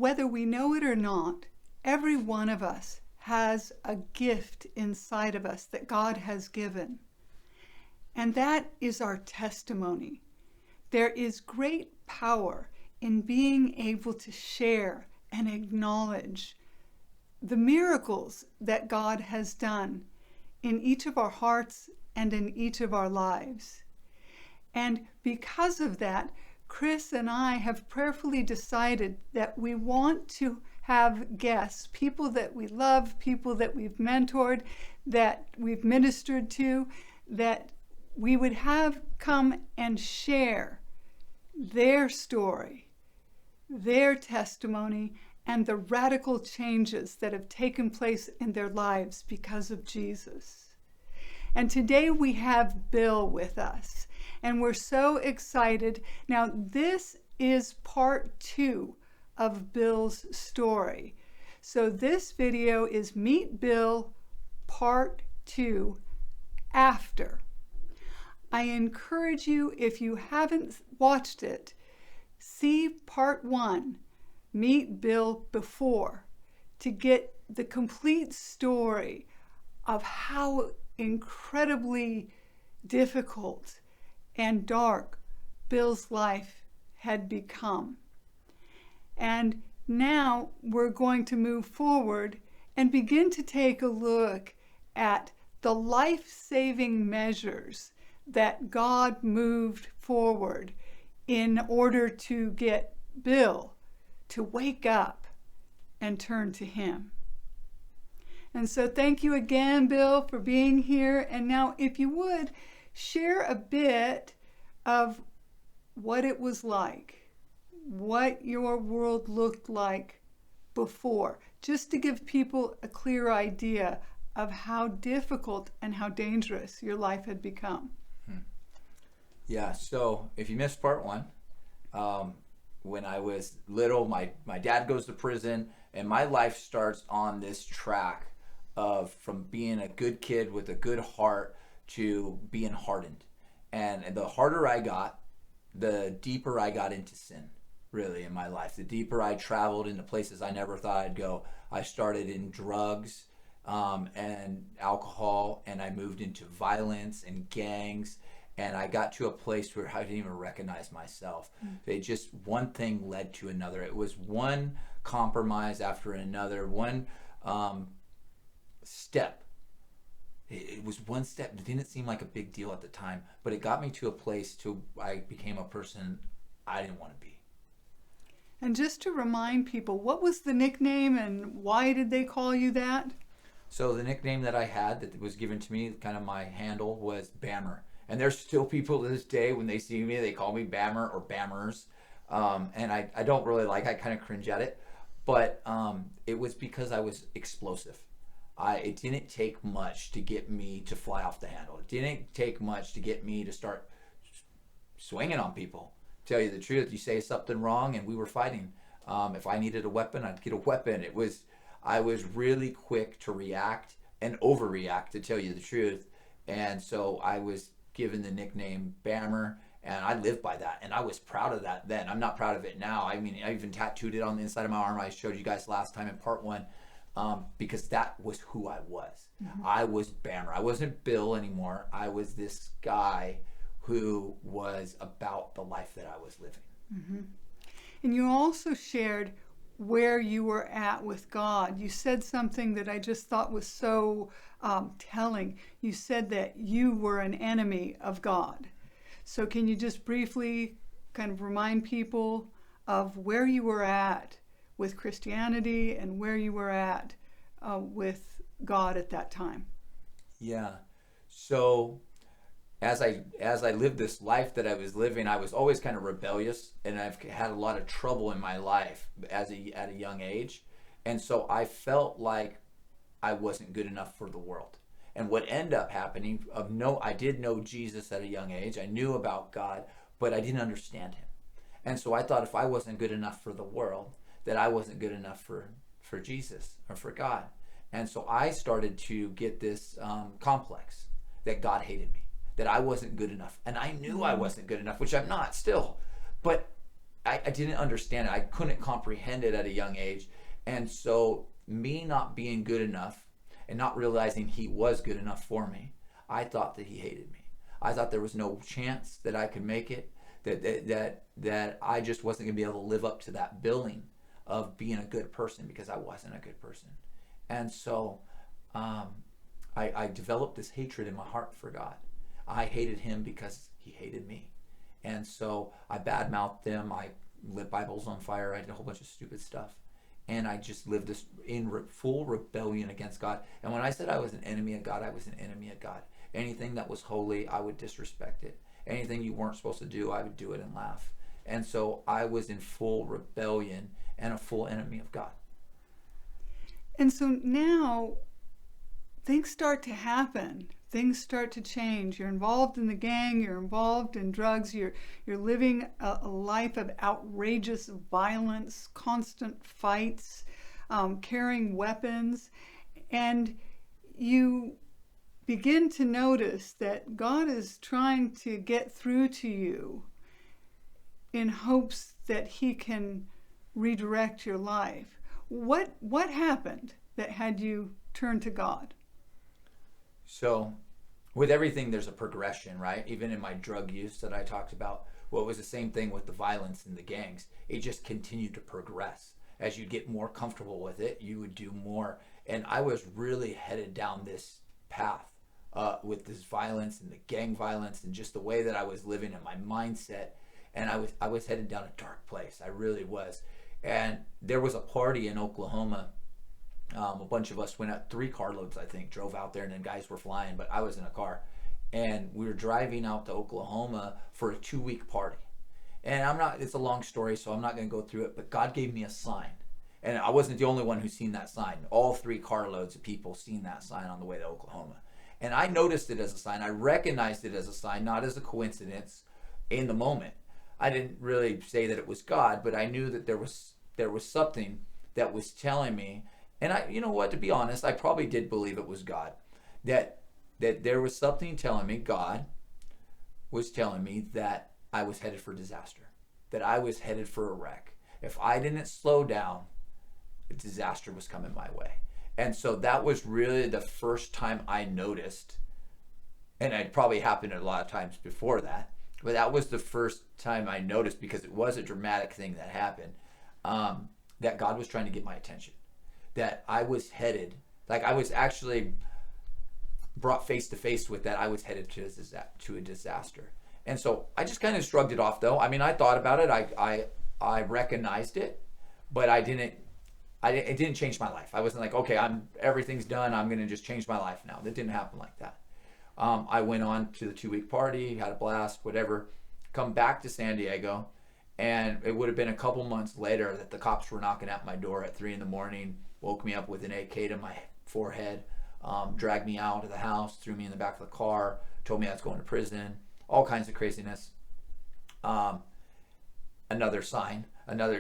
whether we know it or not, every one of us has a gift inside of us that God has given. And that is our testimony. There is great power in being able to share and acknowledge the miracles that God has done in each of our hearts and in each of our lives. And because of that, Chris and I have prayerfully decided that we want to have guests, people that we love, people that we've mentored, that we've ministered to, that we would have come and share their story, their testimony, and the radical changes that have taken place in their lives because of Jesus. And today we have Bill with us, and we're so excited. Now, this is part 2 of Bill's story. So this video is Meet Bill part 2 after. I encourage you, if you haven't watched it, see part 1, Meet Bill before, to get the complete story of how incredibly difficult and dark Bill's life had become. And now we're going to move forward and begin to take a look at the life-saving measures that God moved forward in order to get Bill to wake up and turn to Him. And so thank you again, Bill, for being here. And now, if you would, share a bit of what it was like, what your world looked like before, just to give people a clear idea of how difficult and how dangerous your life had become. Yeah, so if you missed part 1, when I was little, my dad goes to prison, and my life starts on this track of from being a good kid with a good heart to being hardened. And the harder I got, the deeper I got into sin, really, in my life. The deeper I traveled into places I never thought I'd go. I started in drugs and alcohol, and I moved into violence and gangs. And I got to a place where I didn't even recognize myself. It just, one thing led to another. It was one compromise after another, one step. It was one step. It didn't seem like a big deal at the time, but it got me to a place I became a person I didn't want to be. And just to remind people, what was the nickname and why did they call you that? So the nickname that I had that was given to me, kind of my handle, was Bammer. And there's still people to this day, when they see me, they call me Bammer or Bammers. And I don't really I kind of cringe at it. But it was because I was explosive. It didn't take much to get me to fly off the handle. It didn't take much to get me to start swinging on people. Tell you the truth, you say something wrong and we were fighting. If I needed a weapon, I'd get a weapon. I was really quick to react and overreact, to tell you the truth. And so I was given the nickname Bammer, and I lived by that, and I was proud of that then. I'm not proud of it now. I mean, I even tattooed it on the inside of my arm. I showed you guys last time in part 1, because that was who I was. Mm-hmm. I was Bammer. I wasn't Bill anymore. I was this guy who was about the life that I was living. Mm-hmm. And you also shared where you were at with God. You said something that I just thought was so telling. You said that you were an enemy of God. So can you just briefly kind of remind people of where you were at with Christianity and where you were at with God at that time? Yeah. So as I lived this life that I was living, I was always kind of rebellious, and I've had a lot of trouble in my life at a young age. And so I felt like I wasn't good enough for the world. And what ended up happening, I did know Jesus at a young age. I knew about God, but I didn't understand Him. And so I thought if I wasn't good enough for the world, that I wasn't good enough for Jesus or for God. And so I started to get this complex that God hated me, that I wasn't good enough. And I knew I wasn't good enough, which I'm not still. But I didn't understand it. I couldn't comprehend it at a young age. And so me not being good enough and not realizing he was good enough for me, I thought that he hated me. I thought there was no chance that I could make it, that I just wasn't going to be able to live up to that billing of being a good person, because I wasn't a good person. And so I developed this hatred in my heart for God. I hated him because he hated me. And so I badmouthed him. I lit Bibles on fire. I did a whole bunch of stupid stuff. And I just lived this in full rebellion against God. And when I said I was an enemy of God, I was an enemy of God. Anything that was holy, I would disrespect it. Anything you weren't supposed to do, I would do it and laugh. And so I was in full rebellion and a full enemy of God. And so now things start to happen. Things start to change. You're involved in the gang. You're involved in drugs. You're living a life of outrageous violence, constant fights, carrying weapons. And you begin to notice that God is trying to get through to you in hopes that he can redirect your life. What happened that had you turn to God? So with everything, there's a progression, right? Even in my drug use that I talked about, well, it was the same thing with the violence in the gangs. It just continued to progress. As you get more comfortable with it, you would do more. And I was really headed down this path with this violence and the gang violence and just the way that I was living and my mindset. And I was headed down a dark place. I really was. And there was a party in Oklahoma. A bunch of us went out, 3 carloads, I think, drove out there, and then guys were flying, but I was in a car. And we were driving out to Oklahoma for a 2-week party. And it's a long story, so I'm not going to go through it, but God gave me a sign. And I wasn't the only one who seen that sign. All 3 carloads of people seen that sign on the way to Oklahoma. And I noticed it as a sign. I recognized it as a sign, not as a coincidence in the moment. I didn't really say that it was God, but I knew that there was something that was telling me. And you know what, to be honest, I probably did believe it was God. That there was something telling me, God was telling me that I was headed for disaster. That I was headed for a wreck. If I didn't slow down, disaster was coming my way. And so that was really the first time I noticed, and it probably happened a lot of times before that, but that was the first time I noticed, because it was a dramatic thing that happened, that God was trying to get my attention. That I was headed, like I was actually brought face to face with that I was headed to a disaster. And so I just kind of shrugged it off, though. I mean, I thought about it. I recognized it, but it didn't change my life. I wasn't like, okay, everything's done. I'm going to just change my life now. That didn't happen like that. I went on to the 2-week party, had a blast, whatever, come back to San Diego. And it would have been a couple months later that the cops were knocking at my door at 3 a.m, woke me up with an AK to my forehead, dragged me out of the house, threw me in the back of the car, told me I was going to prison, all kinds of craziness. Another sign,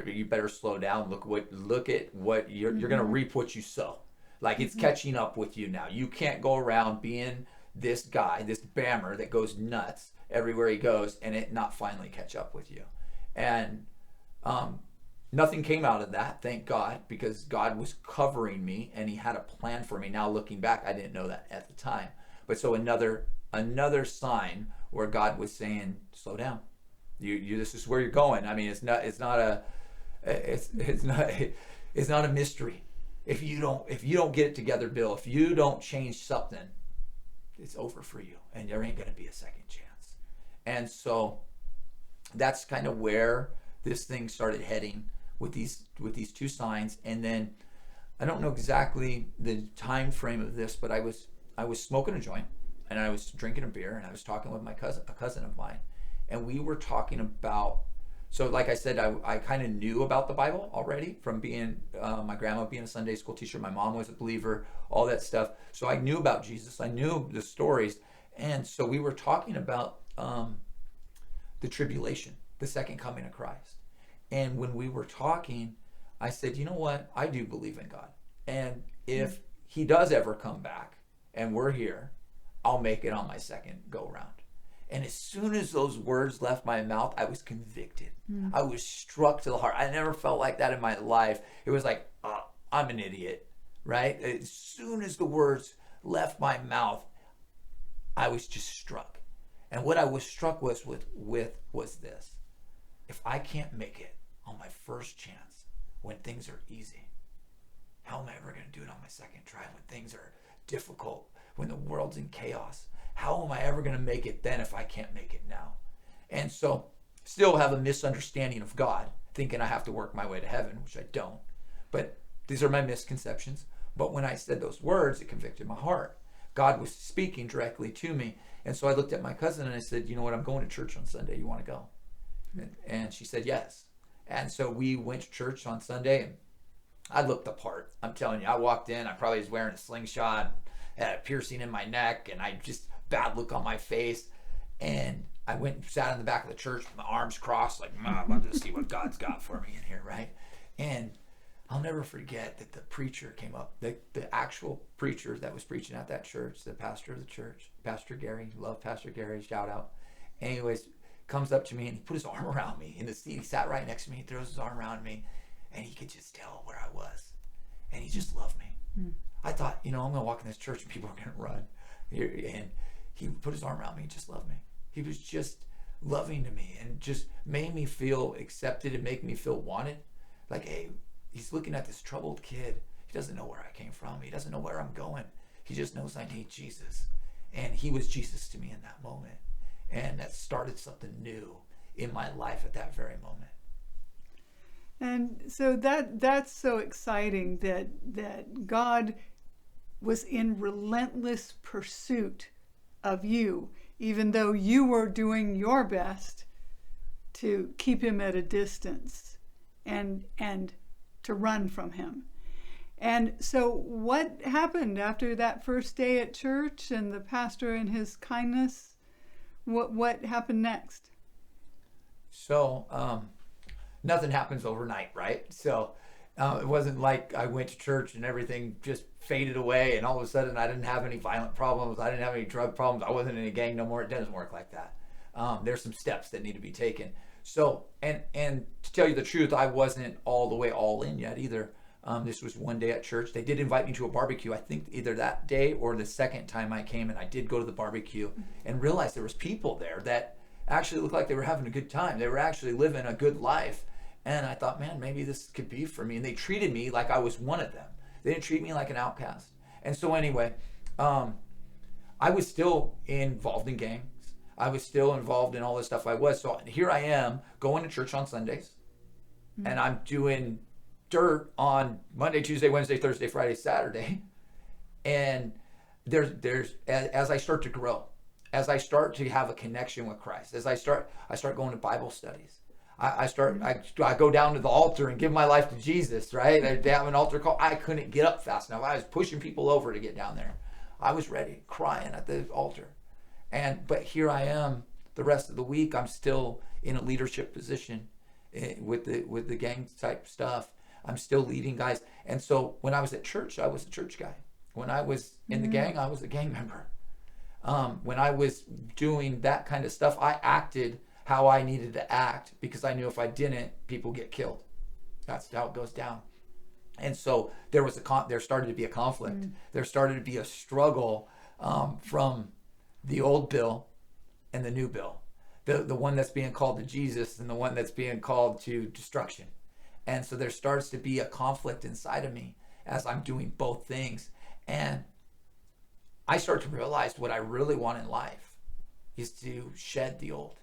you better slow down. Look at what you're going to reap what you sow. Like, it's catching up with you now. You can't go around being this guy, this bammer that goes nuts everywhere he goes, and it not finally catch up with you. And nothing came out of that, thank God, because God was covering me and he had a plan for me. Now looking back, I didn't know that at the time. But so another sign where God was saying, slow down. You this is where you're going. I mean, it's not a mystery. If you don't get it together, Bill, if you don't change something, it's over for you, and there ain't going to be a second chance. And so that's kind of where this thing started heading with these 2 signs. And then I don't know exactly the time frame of this, but I was smoking a joint, and I was drinking a beer, and I was talking with a cousin of mine, and we were talking about, so like I said, I kind of knew about the Bible already from being my grandma being a Sunday school teacher. My mom was a believer, all that stuff. So I knew about Jesus. I knew the stories. And so we were talking about the tribulation, the second coming of Christ. And when we were talking, I said, you know what? I do believe in God. And if he does ever come back and we're here, I'll make it on my second go round. And as soon as those words left my mouth, I was convicted. I was struck to the heart. I never felt like that in my life. It was like, I'm an idiot, right? As soon as the words left my mouth, I was just struck. And what I was struck with was this. If I can't make it on my first chance when things are easy, how am I ever going to do it on my second try when things are difficult, when the world's in chaos? How am I ever going to make it then if I can't make it now? And so still have a misunderstanding of God, thinking I have to work my way to heaven, which I don't. But these are my misconceptions. But when I said those words, it convicted my heart. God was speaking directly to me. And so I looked at my cousin and I said, you know what, I'm going to church on Sunday. You want to go? And she said yes. And so we went to church on Sunday, and I looked the part. I'm telling you, I walked in, I probably was wearing a slingshot, had a piercing in my neck, and I just bad look on my face. And I went and sat in the back of the church with my arms crossed, like, I'm about to see what God's got for me in here, right? And I'll never forget that the preacher came up, the actual preacher that was preaching at that church, the pastor of the church, Pastor Gary, love Pastor Gary, shout out. Anyways, comes up to me and he put his arm around me in the seat. He sat right next to me, he throws his arm around me, and he could just tell where I was. And he just loved me. I thought, I'm going to walk in this church and people are going to run. And he put his arm around me and just loved me. He was just loving to me and just made me feel accepted and make me feel wanted. Like, hey, he's looking at this troubled kid. He doesn't know where I came from. He doesn't know where I'm going. He just knows I need Jesus. And he was Jesus to me in that moment. And that started something new in my life at that very moment. And so that's so exciting that God was in relentless pursuit of you, even though you were doing your best to keep him at a distance and to run from him. And so what happened after that first day at church and the pastor and his kindness? What happened next? So nothing happens overnight, right? So it wasn't like I went to church and everything just faded away and all of a sudden I didn't have any violent problems. I didn't have any drug problems. I wasn't in a gang no more. It doesn't work like that. There's some steps that need to be taken. So, and to tell you the truth, I wasn't all the way all in yet either. This was one day at church. They did invite me to a barbecue. I think either that day or the second time I came, and I did go to the barbecue and realized there was people there that actually looked like they were having a good time. They were actually living a good life. And I thought, man, maybe this could be for me. And they treated me like I was one of them. They didn't treat me like an outcast. And so anyway, I was still involved in gangs. I was still involved in all this stuff I was. So here I am going to church on Sundays, and I'm doing dirt on Monday, Tuesday, Wednesday, Thursday, Friday, Saturday. And there's as I start to grow, as I start to have a connection with Christ, as I start going to Bible studies. I go down to the altar and give my life to Jesus, right? They have an altar call. I couldn't get up fast enough. I was pushing people over to get down there. I was ready, crying at the altar. But here I am the rest of the week. I'm still in a leadership position with the gang type stuff. I'm still leading guys. And so when I was at church, I was a church guy. When I was in the gang, I was a gang member. When I was doing that kind of stuff, I acted how I needed to act because I knew if I didn't, people get killed. That's how it goes down. And so there started to be a conflict. There started to be a struggle from the old Bill and the new Bill, the one that's being called to Jesus and the one that's being called to destruction. And so there starts to be a conflict inside of me as I'm doing both things. And I start to realize what I really want in life is to shed the old,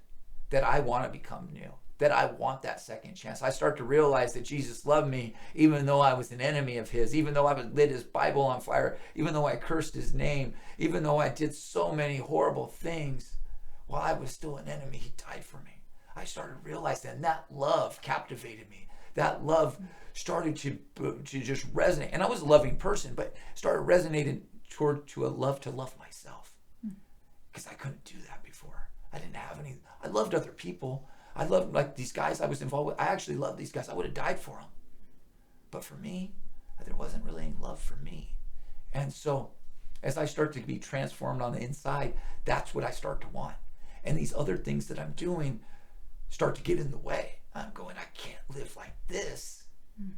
that I want to become new, that I want that second chance. I start to realize that Jesus loved me even though I was an enemy of his, even though I lit his Bible on fire, even though I cursed his name, even though I did so many horrible things. While I was still an enemy, he died for me. I started realizing, and that love captivated me. That love started to just resonate. And I was a loving person, but started resonating to a love to love myself. Because I couldn't do that before. I didn't have any. I loved other people. I loved like these guys I was involved with. I actually loved these guys. I would have died for them. But for me, there wasn't really any love for me. And so as I start to be transformed on the inside, that's what I start to want. And these other things that I'm doing start to get in the way. I'm going, I can't live like this.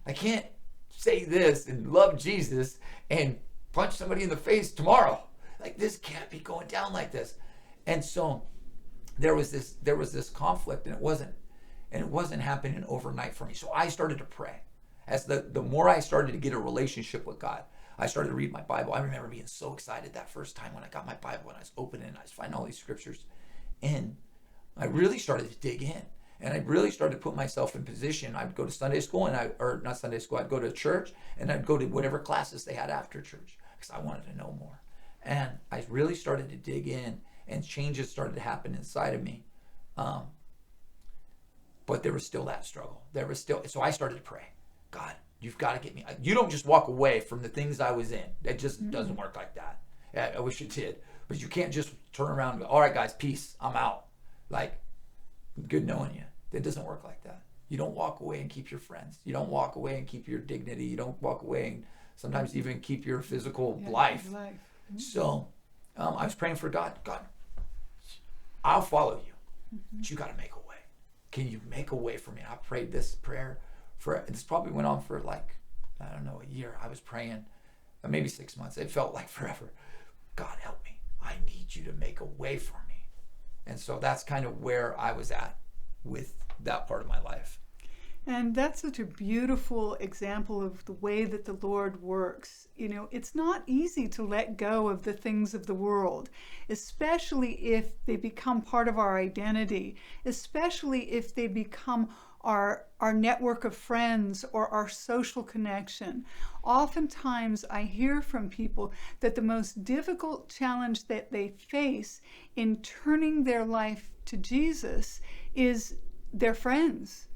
I can't say this and love Jesus and punch somebody in the face tomorrow. Like, this can't be going down like this. And so there was this conflict, and it wasn't happening overnight for me. So I started to pray. As the more I started to get a relationship with God, I started to read my Bible. I remember being so excited that first time when I got my Bible and I was opening and I was finding all these scriptures. And I really started to dig in. And I really started to put myself in position. I'd go to Sunday school, or not Sunday school, I'd go to church, and I'd go to whatever classes they had after church because I wanted to know more. And I really started to dig in, and changes started to happen inside of me. But there was still that struggle. So I started to pray. God, you've got to get me. You don't just walk away from the things I was in. It just doesn't work like that. I wish it did. But you can't just turn around and go, all right, guys, peace, I'm out. Like, good knowing you. It doesn't work like that. You don't walk away and keep your friends. You don't walk away and keep your dignity. You don't walk away and sometimes even keep your physical life. So I was praying for God. God, I'll follow you, but you got to make a way. Can you make a way for me? And I prayed this prayer this probably went on for like, I don't know, a year. I was praying, maybe 6 months. It felt like forever. God, help me. I need you to make a way for me. And so that's kind of where I was at with that part of my life. And that's such a beautiful example of the way that the Lord works. You know, it's not easy to let go of the things of the world, especially if they become part of our identity, especially if they become our network of friends or our social connection. Oftentimes I hear from people that the most difficult challenge that they face in turning their life to Jesus is their friends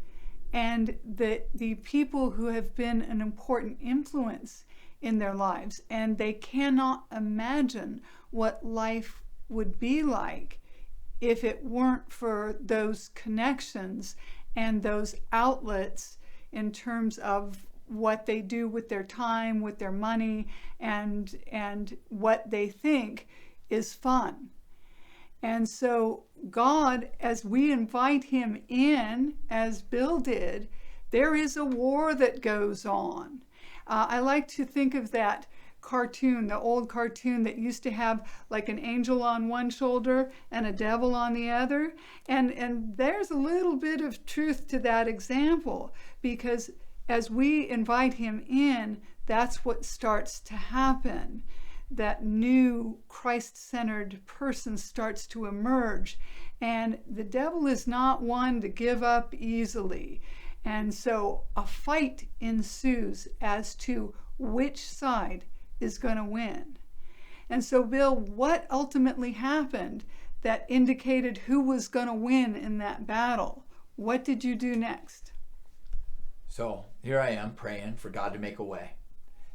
and the people who have been an important influence in their lives. And they cannot imagine what life would be like if it weren't for those connections and those outlets in terms of what they do with their time, with their money, and what they think is fun. And so God, as we invite him in, as Bill did, there is a war that goes on. I like to think of that cartoon, the old cartoon that used to have like an angel on one shoulder and a devil on the other. And there's a little bit of truth to that example, because as we invite him in, that's what starts to happen. That new Christ-centered person starts to emerge. And the devil is not one to give up easily. And so a fight ensues as to which side is going to win. And so, Bill, what ultimately happened that indicated who was going to win in that battle? What did you do next? So here I am praying for God to make a way.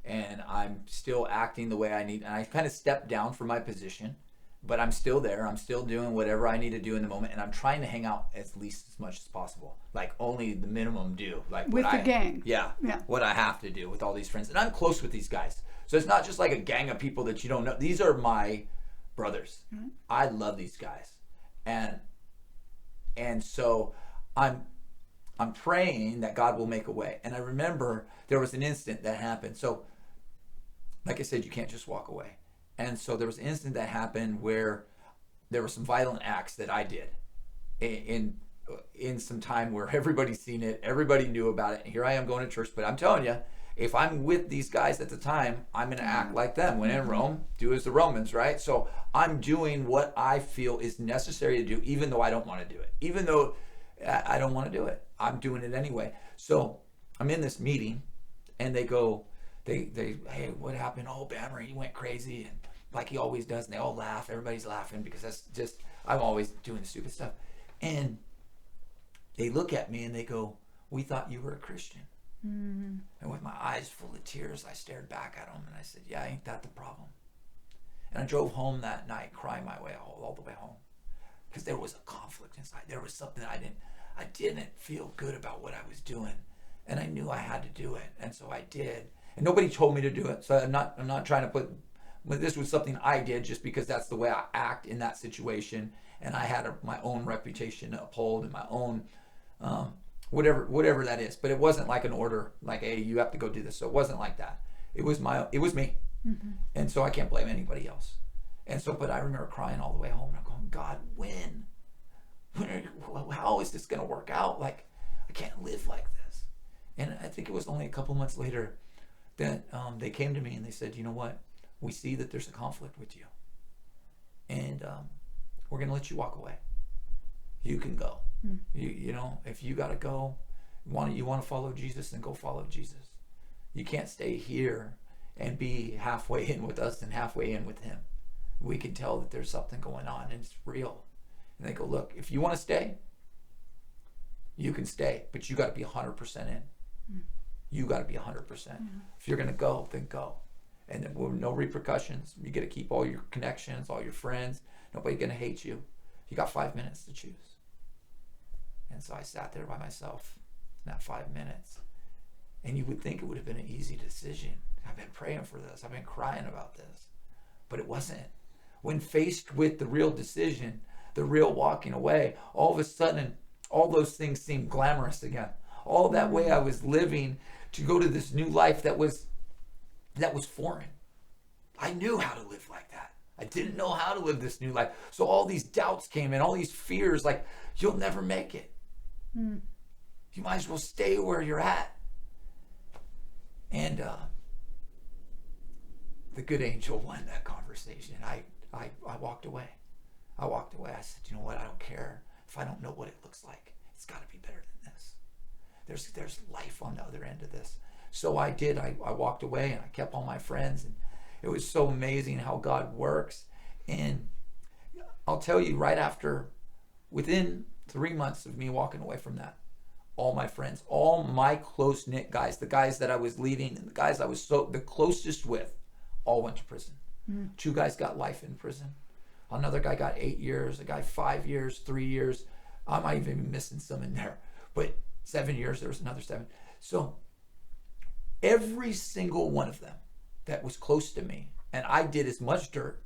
And I'm still acting the way I need. And I kind of stepped down from my position, but I'm still there. I'm still doing whatever I need to do in the moment. And I'm trying to hang out at least as much as possible. Like only the minimum due. Like with the gang. Yeah. What I have to do with all these friends. And I'm close with these guys. So it's not just like a gang of people that you don't know. These are my brothers. Mm-hmm. I love these guys. And so I'm praying that God will make a way. And I remember there was an instant that happened. So like I said, you can't just walk away. And so there was an instant that happened where there were some violent acts that I did in some time where everybody's seen it, everybody knew about it. And here I am going to church, but I'm telling you, if I'm with these guys at the time, I'm going to act like them. When in Rome, do as the Romans, right? So I'm doing what I feel is necessary to do, even though I don't want to do it. Even though I don't want to do it, I'm doing it anyway. So I'm in this meeting, and they go, hey, what happened? Oh, Bammer, he went crazy, and like he always does. And they all laugh. Everybody's laughing because that's just, I'm always doing the stupid stuff. And they look at me and they go, we thought you were a Christian. Mm-hmm. And with my eyes full of tears, I stared back at them and I said, yeah, ain't that the problem? And I drove home that night crying my way all the way home, because there was a conflict inside. There was something I didn't feel good about what I was doing, and I knew I had to do it, and so I did. And nobody told me to do it, so I'm not trying to put But this was something I did just because that's the way I act in that situation, and I had my own reputation to uphold and my own whatever that is. But it wasn't like an order, like, hey, you have to go do this. So it wasn't like that. It was me, and so I can't blame anybody else. And so, but I remember crying all the way home, and I'm going, God, how is this going to work out? Like, I can't live like this. And I think it was only a couple months later that they came to me and they said, you know what? We see that there's a conflict with you, and we're going to let you walk away. You can go. You know, if you got to go, you want to follow Jesus, then go follow Jesus. You can't stay here and be halfway in with us and halfway in with him. We can tell that there's something going on and it's real. And they go, look, if you want to stay, you can stay, but you got to be 100% in. You got to be 100%. If you're going to go, then go. And then with no repercussions. You get to keep all your connections, all your friends. Nobody's going to hate you. You got 5 minutes to choose. And so I sat there by myself in that 5 minutes. And you would think it would have been an easy decision. I've been praying for this. I've been crying about this. But it wasn't. When faced with the real decision, the real walking away, all of a sudden, all those things seemed glamorous again. All that way I was living to go to this new life that was foreign. I knew how to live like that. I didn't know how to live this new life. So all these doubts came in, all these fears, like, you'll never make it. You might as well stay where you're at. And the good angel won that conversation. I walked away. I walked away. I said, you know what? I don't care if I don't know what it looks like. It's got to be better than this. There's life on the other end of this. So I did. I walked away and I kept all my friends. And it was so amazing how God works. And I'll tell you, right after, within 3 months of me walking away from that, all my friends, all my close-knit guys, the guys that I was leading and the guys I was the closest with, all went to prison. 2 guys got life in prison. Another guy got 8 years, a guy 5 years, 3 years. I might even be missing some in there, but 7 years, there was another 7. So every single one of them that was close to me, and I did as much dirt,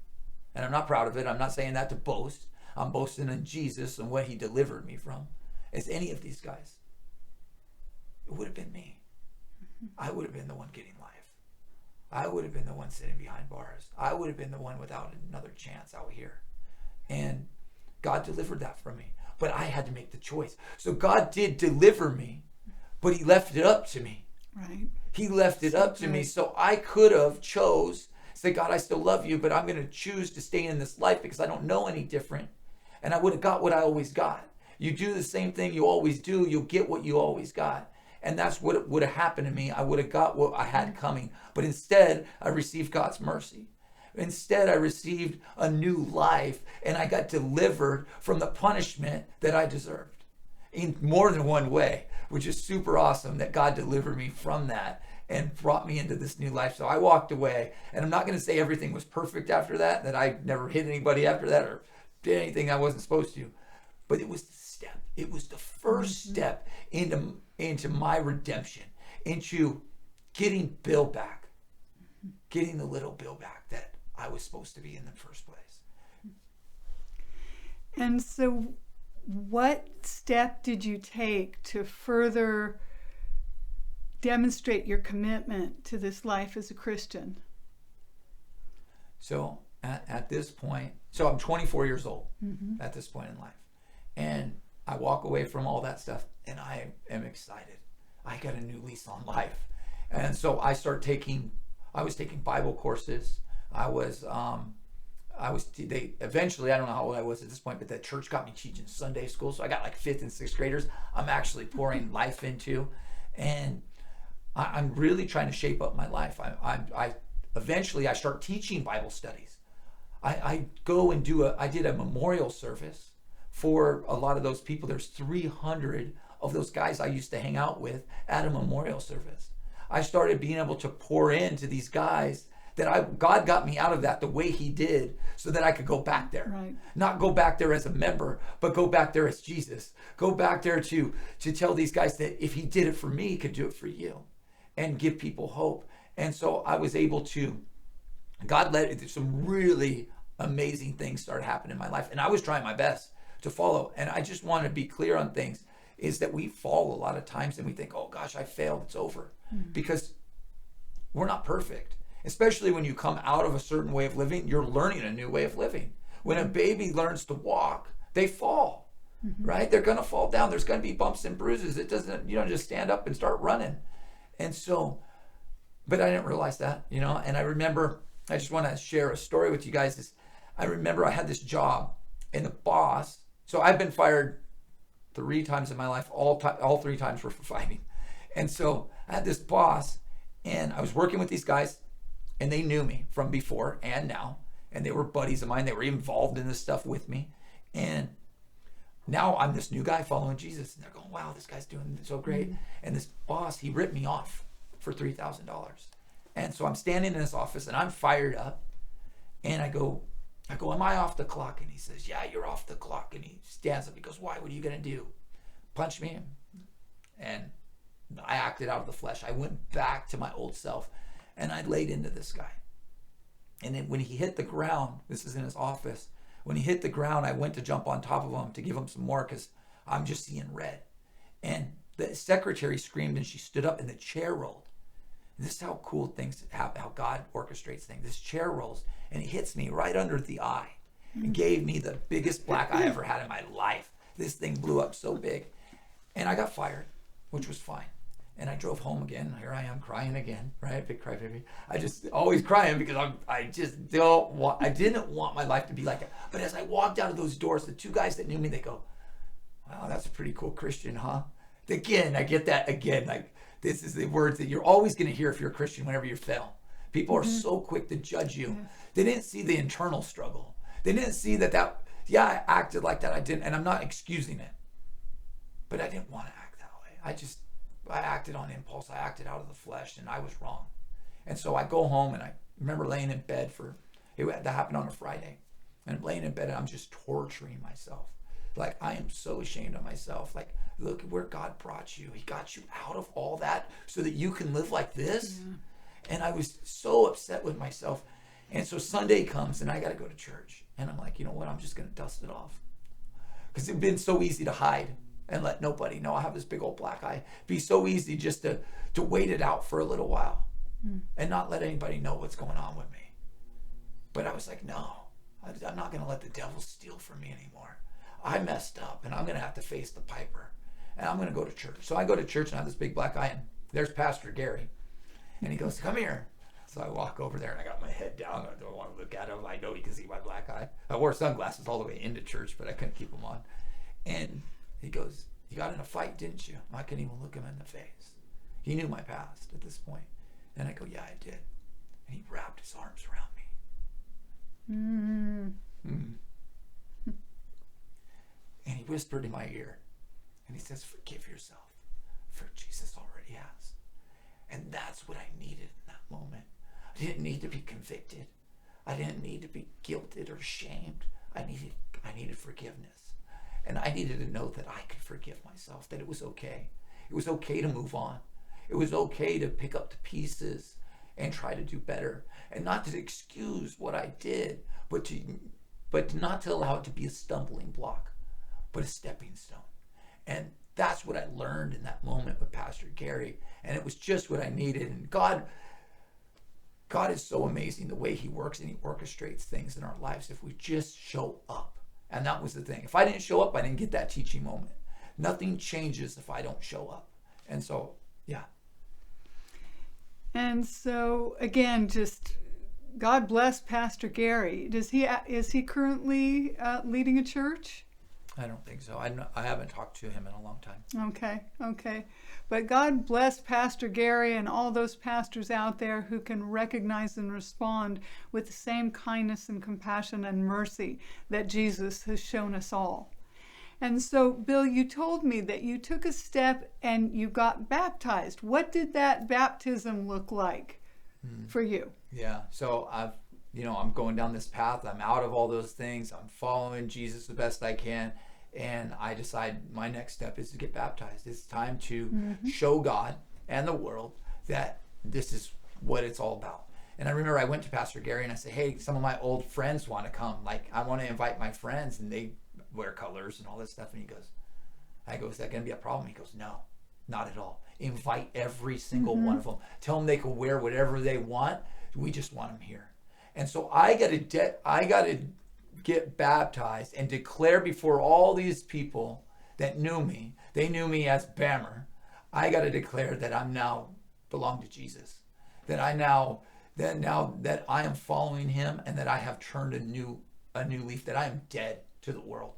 and I'm not proud of it. I'm not saying that to boast. I'm boasting in Jesus and what he delivered me from, as any of these guys. It would have been me. I would have been the one getting life. I would have been the one sitting behind bars. I would have been the one without another chance out here. And God delivered that from me. But I had to make the choice. So God did deliver me, but he left it up to me. Right. He left it up to me. So I could have chose, say, God, I still love you, but I'm going to choose to stay in this life because I don't know any different. And I would have got what I always got. You do the same thing you always do, you'll get what you always got. And that's what would have happened to me. I would have got what I had coming. But instead, I received God's mercy. Instead, I received a new life, and I got delivered from the punishment that I deserved in more than one way, which is super awesome that God delivered me from that and brought me into this new life. So I walked away, and I'm not going to say everything was perfect after that I never hit anybody after that or did anything I wasn't supposed to. But it was the step. It was the first step into my redemption, into getting Bill back, getting the little Bill back that I was supposed to be in the first place. And so what step did you take to further demonstrate your commitment to this life as a Christian? So at this point, so I'm 24 years old at this point in life. And I walk away from all that stuff and I am excited. I got a new lease on life. And so I was taking Bible courses. Eventually, I don't know how old I was at this point, but the church got me teaching Sunday school. So I got like 5th and 6th graders I'm actually pouring life into. And I'm really trying to shape up my life. Eventually I start teaching Bible studies. I go and I did a memorial service for a lot of those people. There's 300 of those guys I used to hang out with at a memorial service. I started being able to pour into these guys that God got me out of that the way he did so that I could go back there. Right. Not go back there as a member, but go back there as Jesus. Go back there to tell these guys that if he did it for me, he could do it for you and give people hope. And so I was able to God let some really amazing things start happening in my life. And I was trying my best to follow. And I just want to be clear on things, is that we fall a lot of times and we think, oh gosh, I failed, it's over. Because we're not perfect. Especially when you come out of a certain way of living, you're learning a new way of living. When a baby learns to walk, they fall, right? They're going to fall down. There's going to be bumps and bruises. You don't just stand up and start running. And so, but I didn't realize that, and I remember, I just want to share a story with you guys. I remember I had this job, and the boss, so I've been fired 3 times in my life, all 3 times were for fighting. And so I had this boss, and I was working with these guys, and they knew me from before and now, and they were buddies of mine. They were involved in this stuff with me. And now I'm this new guy following Jesus, and they're going, wow, this guy's doing so great. And this boss, he ripped me off for $3,000. And so I'm standing in his office, and I'm fired up, and I go, am I off the clock? And he says, yeah, you're off the clock. And he stands up, he goes, why, what are you gonna do? Punch me? And I acted out of the flesh. I went back to my old self, and I laid into this guy. And then when he hit the ground, this is in his office, when he hit the ground, I went to jump on top of him to give him some more, because I'm just seeing red. And the secretary screamed, and she stood up, and the chair rolled. And this is how cool things happen, how God orchestrates things. This chair rolls, and it hits me right under the eye and gave me the biggest black eye I ever had in my life. This thing blew up so big. And I got fired, which was fine. And I drove home again. Here I am crying again, right? Big crybaby. I just always crying because I didn't want my life to be like that. But as I walked out of those doors, the 2 guys that knew me, they go, wow, that's a pretty cool Christian, huh? Again, I get that again. Like, this is the words that you're always going to hear if you're a Christian whenever you fail. People are so quick to judge you. They didn't see the internal struggle. They didn't see that, I acted like that. I didn't, and I'm not excusing it. But I didn't want to act that way. I acted on impulse. I acted out of the flesh, and I was wrong. And so I go home, and I remember laying in bed that happened on a Friday. And I'm laying in bed, and I'm just torturing myself. Like, I am so ashamed of myself. Like, look at where God brought you. He got you out of all that so that you can live like this. And I was so upset with myself. And so Sunday comes, and I got to go to church. And I'm like, you know what? I'm just going to dust it off. Because it'd been so easy to hide and let nobody know I have this big old black eye. It'd be so easy just to wait it out for a little while and not let anybody know what's going on with me. But I was like, no, I'm not going to let the devil steal from me anymore. I messed up, and I'm going to have to face the piper, and I'm going to go to church. So I go to church, and I have this big black eye, and there's Pastor Gary, and he goes, come here. So I walk over there, and I got my head down. I don't want to look at him. I know he can see my black eye. I wore sunglasses all the way into church, but I couldn't keep them on. And he goes, you got in a fight, didn't you? I couldn't even look him in the face. He knew my past at this point. And I go, yeah, I did. And he wrapped his arms around me. And he whispered in my ear, and he says, forgive yourself, for Jesus already has. And that's what I needed in that moment. I didn't need to be convicted. I didn't need to be guilted or shamed. I needed forgiveness. And I needed to know that I could forgive myself, that it was okay. It was okay to move on. It was okay to pick up the pieces and try to do better. And not to excuse what I did, but not to allow it to be a stumbling block, but a stepping stone. And that's what I learned in that moment with Pastor Gary. And it was just what I needed. And God is so amazing the way he works, and he orchestrates things in our lives if we just show up. And that was the thing. If I didn't show up, I didn't get that teaching moment. Nothing changes if I don't show up. And so, yeah. And so, again, just God bless Pastor Gary. Is he currently leading a church? I don't think so. I haven't talked to him in a long time. Okay. But God bless Pastor Gary and all those pastors out there who can recognize and respond with the same kindness and compassion and mercy that Jesus has shown us all. And so, Bill, you told me that you took a step and you got baptized. What did that baptism look like for you? Yeah. So I'm going down this path. I'm out of all those things. I'm following Jesus the best I can. And I decide my next step is to get baptized. It's time to show God and the world that this is what it's all about. And I remember I went to Pastor Gary and I said, hey, some of my old friends want to come. Like, I want to invite my friends, and they wear colors and all this stuff. And he goes, I go, is that going to be a problem? He goes, no, not at all. Invite every single one of them. Tell them they can wear whatever they want. We just want them here. And so I got to get baptized and declare before all these people that knew me. They knew me as Bammer. I got to declare that I'm now belong to Jesus. That that I am following him, and that I have turned a new leaf, that I am dead to the world.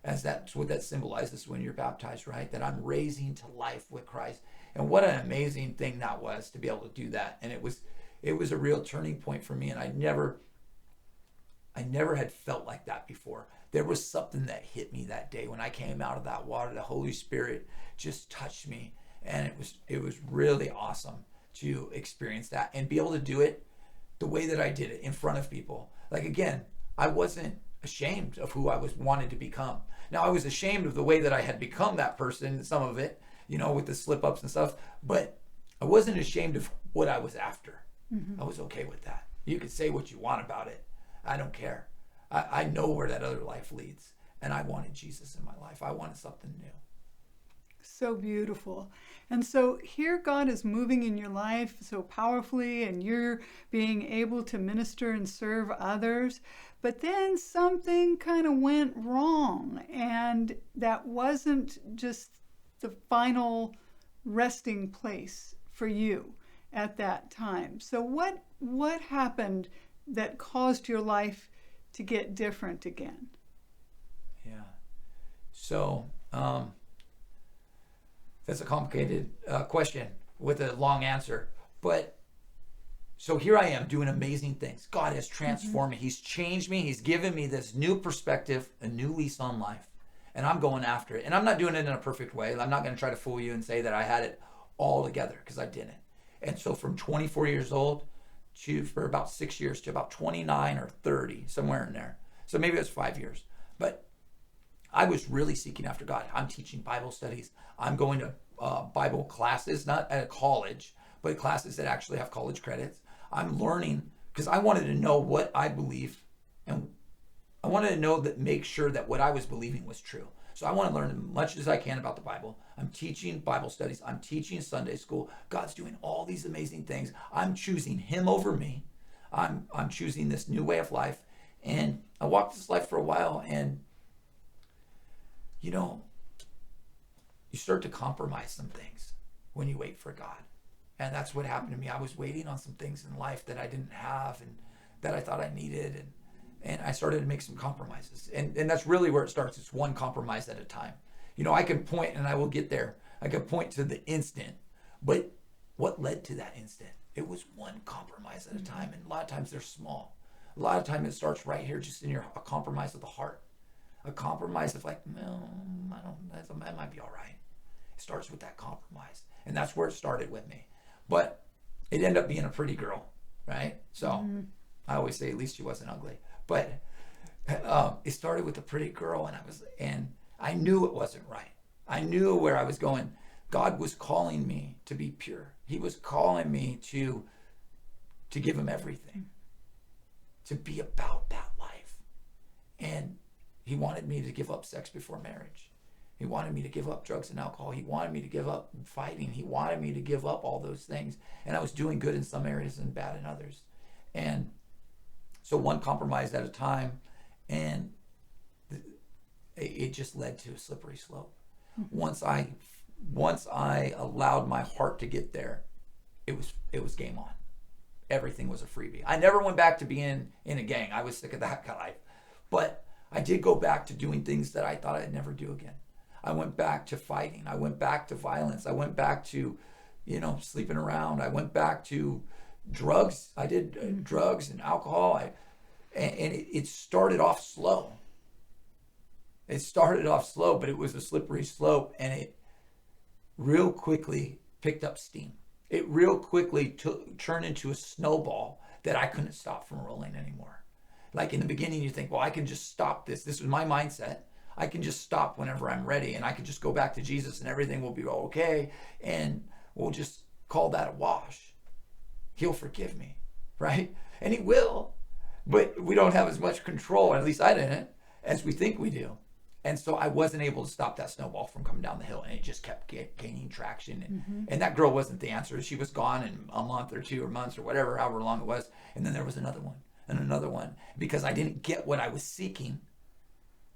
As that's what that symbolizes when you're baptized, right? That I'm raising to life with Christ. And what an amazing thing that was to be able to do that. And it was a real turning point for me. And I never had felt like that before. There was something that hit me that day when I came out of that water. The Holy Spirit just touched me. And it was really awesome to experience that and be able to do it the way that I did it, in front of people. Like, again, I wasn't ashamed of who I wanted to become. Now, I was ashamed of the way that I had become that person, some of it, with the slip ups and stuff, but I wasn't ashamed of what I was after. I was okay with that. You could say what you want about it. I don't care. I know where that other life leads, and I wanted Jesus in my life. I wanted something new. So beautiful. And so here God is moving in your life so powerfully, and you're being able to minister and serve others. But then something kind of went wrong, and that wasn't just the final resting place for you at that time. So what happened that caused your life to get different again? Yeah. So, that's a complicated question with a long answer. But so here I am doing amazing things. God has transformed me. He's changed me. He's given me this new perspective, a new lease on life. And I'm going after it. And I'm not doing it in a perfect way. I'm not going to try to fool you and say that I had it all together, because I didn't. And so from 24 years old for about 6 years to about 29 or 30, somewhere in there. So maybe it was 5 years. But I was really seeking after God. I'm teaching Bible studies. I'm going to Bible classes, not at a college, but classes that actually have college credits. I'm learning because I wanted to know what I believe, and I wanted to know that, make sure that what I was believing was true. So I want to learn as much as I can about the Bible. I'm teaching Bible studies. I'm teaching Sunday school. God's doing all these amazing things. I'm choosing him over me. I'm choosing this new way of life. And I walked this life for a while, and you start to compromise some things when you wait for God. And that's what happened to me. I was waiting on some things in life that I didn't have and that I thought I needed. And I started to make some compromises. And that's really where it starts. It's one compromise at a time. I can point, and I will get there. I can point to the instant. But what led to that instant? It was one compromise at a time. And a lot of times they're small. A lot of times it starts right here, just in a compromise of the heart. A compromise of like, well, that might be all right. It starts with that compromise. And that's where it started with me. But it ended up being a pretty girl, right? So I always say at least she wasn't ugly. But it started with a pretty girl, and I knew it wasn't right. I knew where I was going. God was calling me to be pure. He was calling me to give him everything, to be about that life. And he wanted me to give up sex before marriage. He wanted me to give up drugs and alcohol. He wanted me to give up fighting. He wanted me to give up all those things. And I was doing good in some areas and bad in others. And so one compromise at a time, and it just led to a slippery slope. Once I allowed my heart to get there, it was game on. Everything was a freebie. I never went back to being in a gang. I was sick of that life. But I did go back to doing things that I thought I'd never do again. I went back to fighting. I went back to violence. I went back to, sleeping around. I went back to drugs. I did drugs and alcohol. And it started off slow. It started off slow, but it was a slippery slope, and it real quickly picked up steam. It real quickly turned into a snowball that I couldn't stop from rolling anymore. Like in the beginning, you think, well, I can just stop this. This was my mindset. I can just stop whenever I'm ready, and I can just go back to Jesus, and everything will be okay, and we'll just call that a wash. He'll forgive me. right? And he will, but we don't have as much control, at least I didn't, as we think we do. And so I wasn't able to stop that snowball from coming down the hill, and it just kept gaining traction. And that girl wasn't the answer. She was gone in a month or two or months or whatever, however long it was. And then there was another one and another one, because I didn't get what I was seeking,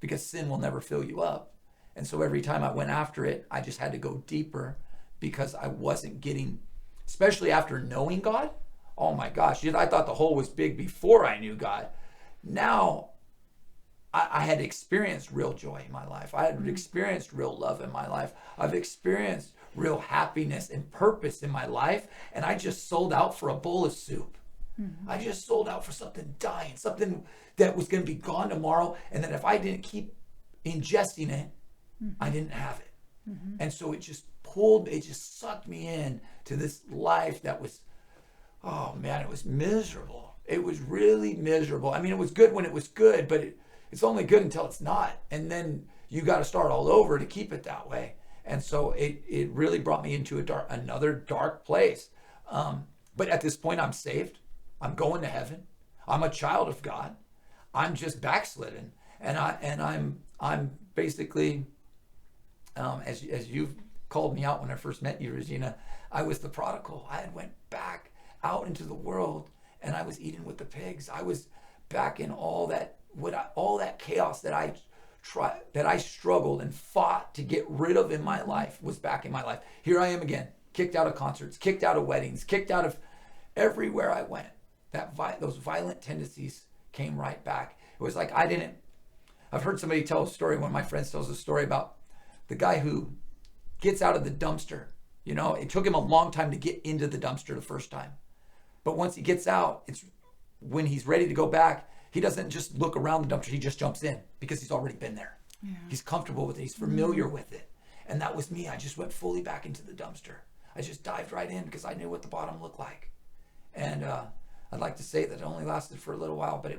because sin will never fill you up. And so every time I went after it, I just had to go deeper, because I wasn't getting, especially after knowing God. Oh my gosh, I thought the hole was big before I knew God. Now I had experienced real joy in my life. I had experienced real love in my life. I've experienced real happiness and purpose in my life. And I just sold out for a bowl of soup. I just sold out for something dying, something that was going to be gone tomorrow. And that if I didn't keep ingesting it, I didn't have it. And so it just sucked me in to this life that was, oh man, it was miserable. It was really miserable. I mean, it was good when it was good, but it's only good until it's not. And then you got to start all over to keep it that way. And so it really brought me into another dark place. But at this point, I'm saved. I'm going to heaven. I'm a child of God. I'm just backslidden. And I'm basically, as you've called me out when I first met you, Regina, I was the prodigal. I had went back out into the world, and I was eating with the pigs. I was back in all that chaos that I struggled and fought to get rid of in my life was back in my life. Here I am again, kicked out of concerts, kicked out of weddings, kicked out of everywhere I went. Those violent tendencies came right back. It was like I've heard somebody tell a story, one of my friends tells a story about the guy who gets out of the dumpster. You know, it took him a long time to get into the dumpster the first time. But once he gets out, it's when he's ready to go back, he doesn't just look around the dumpster, he just jumps in, because he's already been there. Yeah. He's comfortable with it, he's familiar with it. And that was me. I just went fully back into the dumpster. I just dived right in because I knew what the bottom looked like. And I'd like to say that it only lasted for a little while, but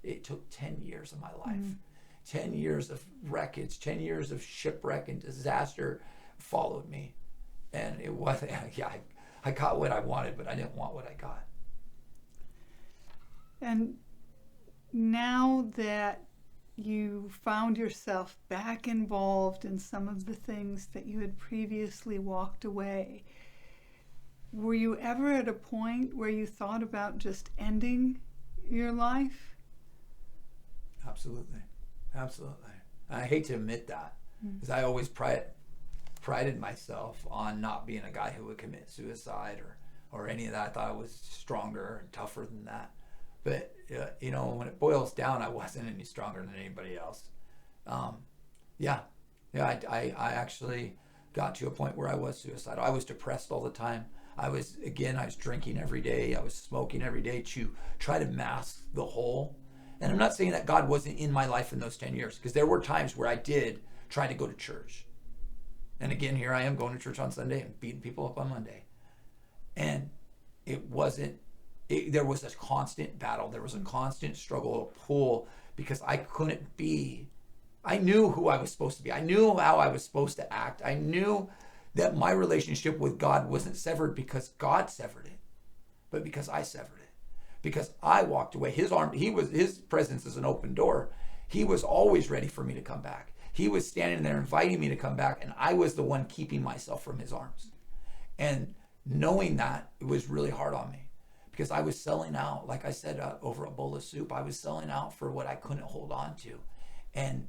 it took 10 years of my life. 10 years of wreckage, 10 years of shipwreck and disaster followed me. And it wasn't, I got what I wanted, but I didn't want what I got. And now that you found yourself back involved in some of the things that you had previously walked away, were you ever at a point where you thought about just ending your life? Absolutely. I hate to admit that, because I always prided myself on not being a guy who would commit suicide or any of that. I thought I was stronger and tougher than that. But, when it boils down, I wasn't any stronger than anybody else. I actually got to a point where I was suicidal. I was depressed all the time. I was drinking every day. I was smoking every day to try to mask the hole. And I'm not saying that God wasn't in my life in those 10 years, because there were times where I did try to go to church. And again, here I am going to church on Sunday and beating people up on Monday. And there was a constant battle. There was a constant struggle, a pull, because I knew who I was supposed to be. I knew how I was supposed to act. I knew that my relationship with God wasn't severed because God severed it, but because I severed it. Because I walked away. His presence is an open door. He was always ready for me to come back. He was standing there inviting me to come back, and I was the one keeping myself from his arms. And knowing that, it was really hard on me, because I was selling out, like I said, over a bowl of soup. I was selling out for what I couldn't hold on to. And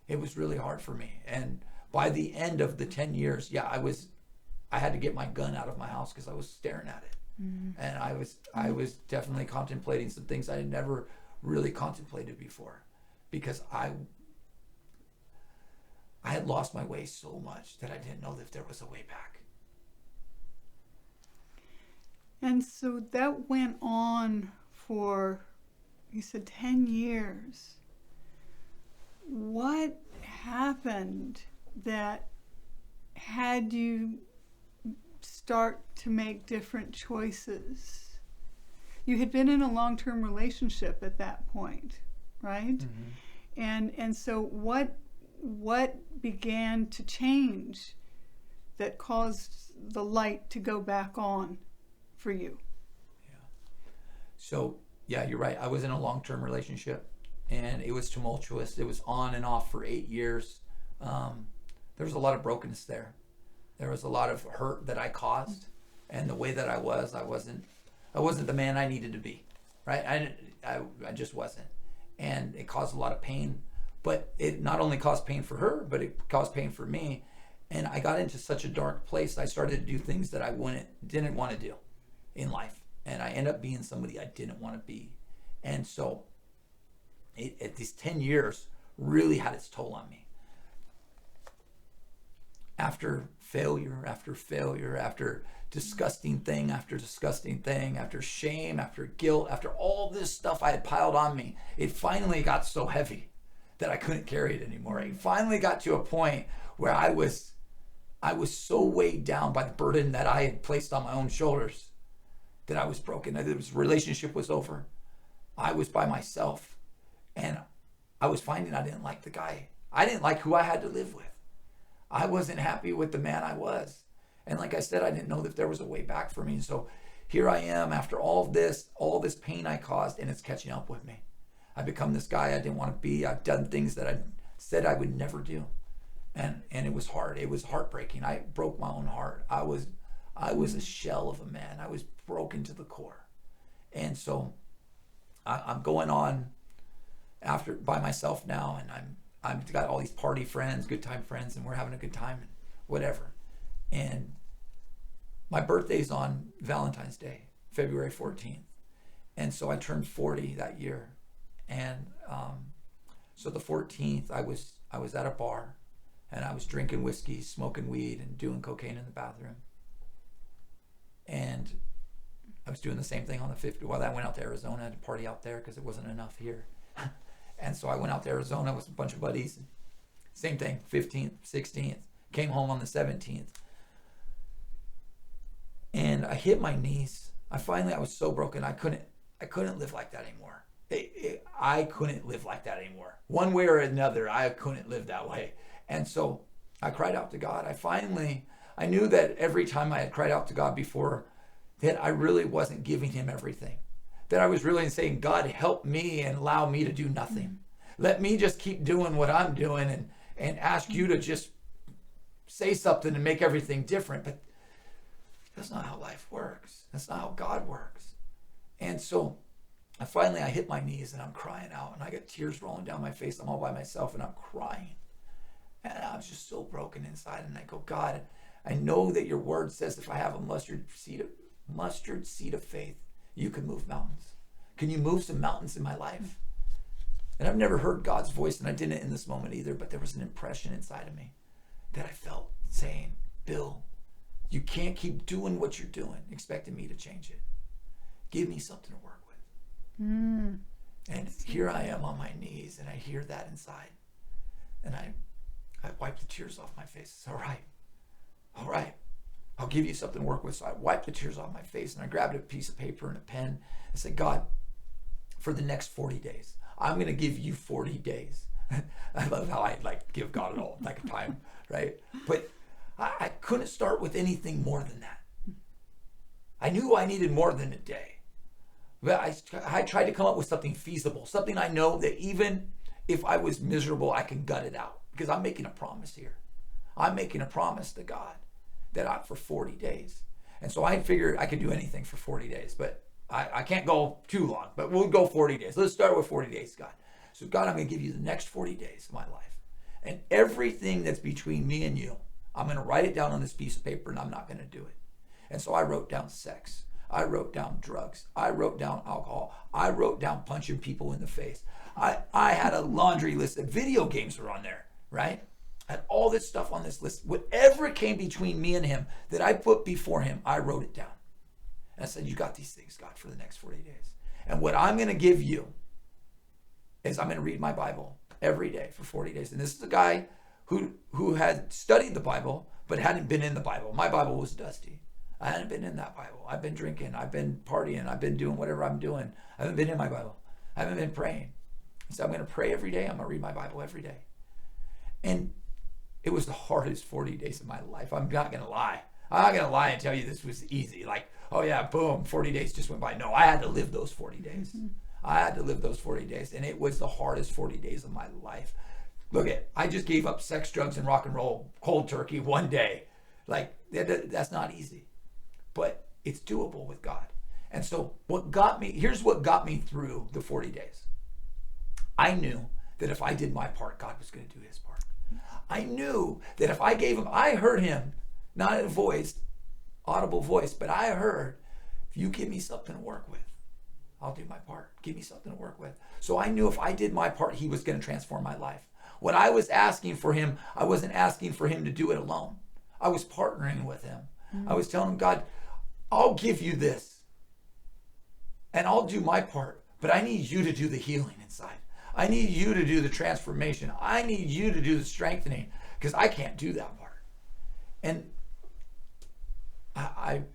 it was really hard for me. And by the end of the 10 years, I had to get my gun out of my house because I was staring at it. And I was definitely contemplating some things I had never really contemplated before, because I had lost my way so much that I didn't know if there was a way back. And so that went on for, you said, 10 years. What happened that had you start to make different choices? You had been in a long-term relationship at that point, right? And so what began to change that caused the light to go back on for you? So yeah, you're right. I was in a long-term relationship, and it was tumultuous. It was on and off for 8 years. There was a lot of brokenness there. There was a lot of hurt that I caused, and the way that I wasn't the man I needed to be, right? I just wasn't, and it caused a lot of pain. But it not only caused pain for her, but it caused pain for me. And I got into such a dark place. I started to do things that I didn't want to do in life, and I ended up being somebody I didn't want to be. And so, at these 10 years, really had its toll on me. After failure after failure, after disgusting thing after disgusting thing, after shame, after guilt, after all this stuff I had piled on me, it finally got so heavy that I couldn't carry it anymore. It finally got to a point where I was so weighed down by the burden that I had placed on my own shoulders that I was broken. The relationship was over. I was by myself, and I was finding I didn't like the guy. I didn't like who I had to live with. I wasn't happy with the man I was. And like I said, I didn't know that there was a way back for me. And so here I am after all this pain I caused, and it's catching up with me. I've become this guy I didn't want to be. I've done things that I said I would never do. And it was hard. It was heartbreaking. I broke my own heart. I was a shell of a man. I was broken to the core. And so I'm going on after by myself now, and I've got all these party friends, good time friends, and we're having a good time and whatever. And my birthday's on Valentine's Day, February 14th. And so I turned 40 that year. And so the 14th, I was at a bar, and I was drinking whiskey, smoking weed, and doing cocaine in the bathroom. And I was doing the same thing on the 50th. Well, I went out to Arizona, had to party out there because it wasn't enough here. And so I went out to Arizona with a bunch of buddies. Same thing, 15th, 16th. Came home on the 17th. And I hit my knees. I was so broken. I couldn't live like that anymore. I couldn't live like that anymore. One way or another, I couldn't live that way. And so I cried out to God. I knew that every time I had cried out to God before, that I really wasn't giving him everything. That I was really saying, God, help me and allow me to do nothing. Let me just keep doing what I'm doing and ask you to just say something and make everything different. But that's not how life works. That's not how God works. And so I hit my knees, and I'm crying out, and I got tears rolling down my face. I'm all by myself, and I'm crying. And I was just so broken inside. And I go, God, I know that your word says if I have a mustard seed of faith, you can move mountains. Can you move some mountains in my life? And I've never heard God's voice, and I didn't in this moment either, but there was an impression inside of me that I felt saying, Bill, you can't keep doing what you're doing, expecting me to change it. Give me something to work with. And here I am on my knees, and I hear that inside. And I wipe the tears off my face. It's all right. I'll give you something to work with. So I wiped the tears off my face, and I grabbed a piece of paper and a pen. I said, God, for the next 40 days, I'm going to give you 40 days. I love how I give God it all, like a time, right? But I couldn't start with anything more than that. I knew I needed more than a day. But I tried to come up with something feasible, something I know that even if I was miserable, I can gut it out, because I'm making a promise here. I'm making a promise to God that for 40 days. And so I figured I could do anything for 40 days, but I can't go too long, but we'll go 40 days. Let's start with 40 days, God. So God, I'm going to give you the next 40 days of my life. And everything that's between me and you, I'm going to write it down on this piece of paper, and I'm not going to do it. And so I wrote down sex. I wrote down drugs. I wrote down alcohol. I wrote down punching people in the face. I had a laundry list. Video games were on there, right? I had all this stuff on this list. Whatever came between me and him that I put before him, I wrote it down. And I said, you got these things, God, for the next 40 days. And what I'm going to give you is I'm going to read my Bible every day for 40 days. And this is a guy who had studied the Bible, but hadn't been in the Bible. My Bible was dusty. I hadn't been in that Bible. I've been drinking. I've been partying. I've been doing whatever I'm doing. I haven't been in my Bible. I haven't been praying. So I'm going to pray every day. I'm going to read my Bible every day. And it was the hardest 40 days of my life. I'm not going to lie. I'm not going to lie and tell you this was easy. Like, oh yeah, boom, 40 days just went by. No, I had to live those 40 days. I had to live those 40 days. And it was the hardest 40 days of my life. Look I just gave up sex, drugs, and rock and roll cold turkey one day. Like, that's not easy. But it's doable with God. And so here's what got me through the 40 days. I knew that if I did my part, God was going to do his part. I knew that if I heard him, not a audible voice, but I heard, if you give me something to work with, I'll do my part. Give me something to work with. So I knew if I did my part, he was going to transform my life. When I was asking for him, I wasn't asking for him to do it alone. I was partnering with him. I was telling him, God, I'll give you this and I'll do my part, but I need you to do the healing inside. I need you to do the transformation. I need you to do the strengthening, because I can't do that part. And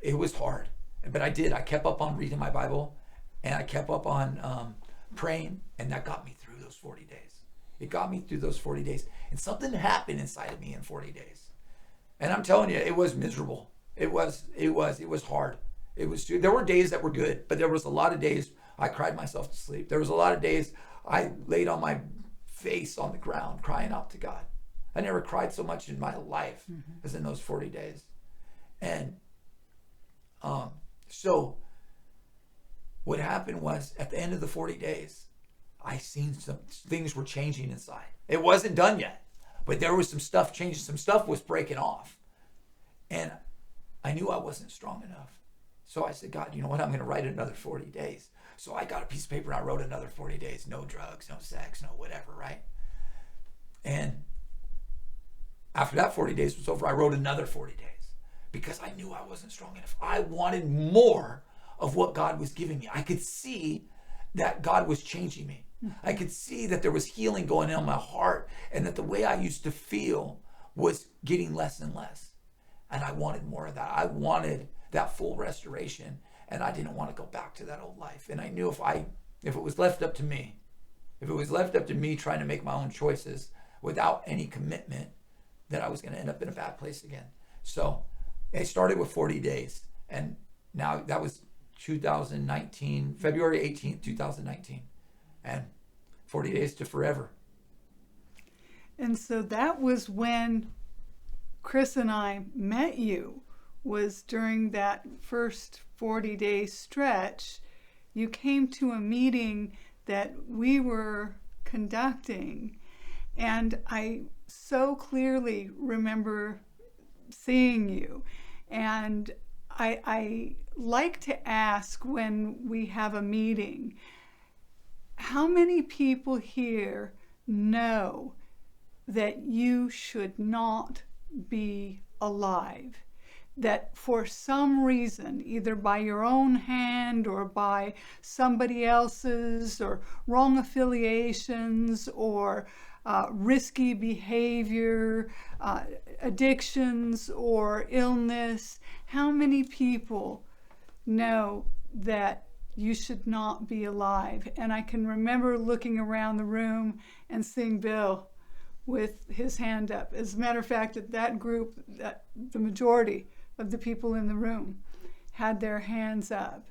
it was hard, but I did. I kept up on reading my Bible, and I kept up on praying, and that got me through those 40 days. It got me through those 40 days, and something happened inside of me in 40 days. And I'm telling you, it was miserable. It was hard. There were days that were good, but there was a lot of days I cried myself to sleep. There was a lot of days I laid on my face on the ground crying out to God. I never cried so much in my life as in those 40 days. And so what happened was, at the end of the 40 days, I seen some things were changing inside. It wasn't done yet, but there was some stuff changing. Some stuff was breaking off. And I knew I wasn't strong enough. So I said, God, you know what? I'm going to write another 40 days. So I got a piece of paper and I wrote another 40 days. No drugs, no sex, no whatever, right? And after that 40 days was over, I wrote another 40 days because I knew I wasn't strong enough. I wanted more of what God was giving me. I could see that God was changing me. I could see that there was healing going on in my heart, and that the way I used to feel was getting less and less. And I wanted more of that. I wanted that full restoration, and I didn't want to go back to that old life. And I knew if it was left up to me, trying to make my own choices without any commitment, that I was going to end up in a bad place again. So I started with 40 days, and now that was 2019, February 18th, 2019, and 40 days to forever. And so that was when Chris and I met you, was during that first 40-day stretch. You came to a meeting that we were conducting, and I so clearly remember seeing you. And I like to ask, when we have a meeting, how many people here know that you should not be alive? That for some reason, either by your own hand or by somebody else's, or wrong affiliations, or risky behavior, addictions, or illness, how many people know that you should not be alive? And I can remember looking around the room and seeing Bill with his hand up. As a matter of fact, at that group, the majority of the people in the room had their hands up.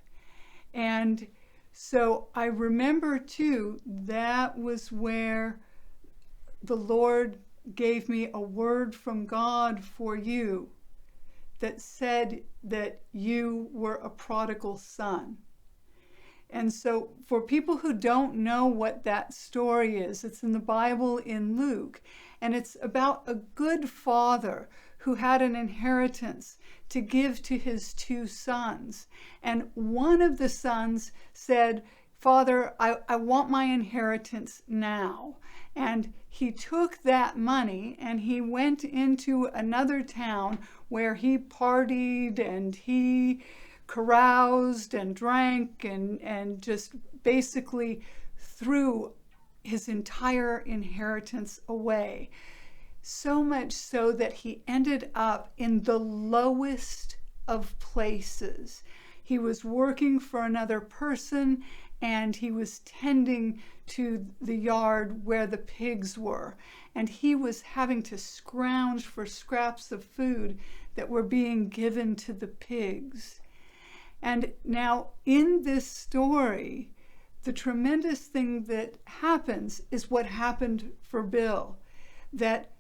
And so I remember too, that was where the Lord gave me a word from God for you that said that you were a prodigal son. And so for people who don't know what that story is, it's in the Bible in Luke, and it's about a good father who had an inheritance to give to his two sons. And one of the sons said, Father, I want my inheritance now. And he took that money and he went into another town where he partied and he caroused and drank and just basically threw his entire inheritance away. So much so that he ended up in the lowest of places. He was working for another person, and he was tending to the yard where the pigs were. And he was having to scrounge for scraps of food that were being given to the pigs. And now in this story, the tremendous thing that happens is what happened for Bill, that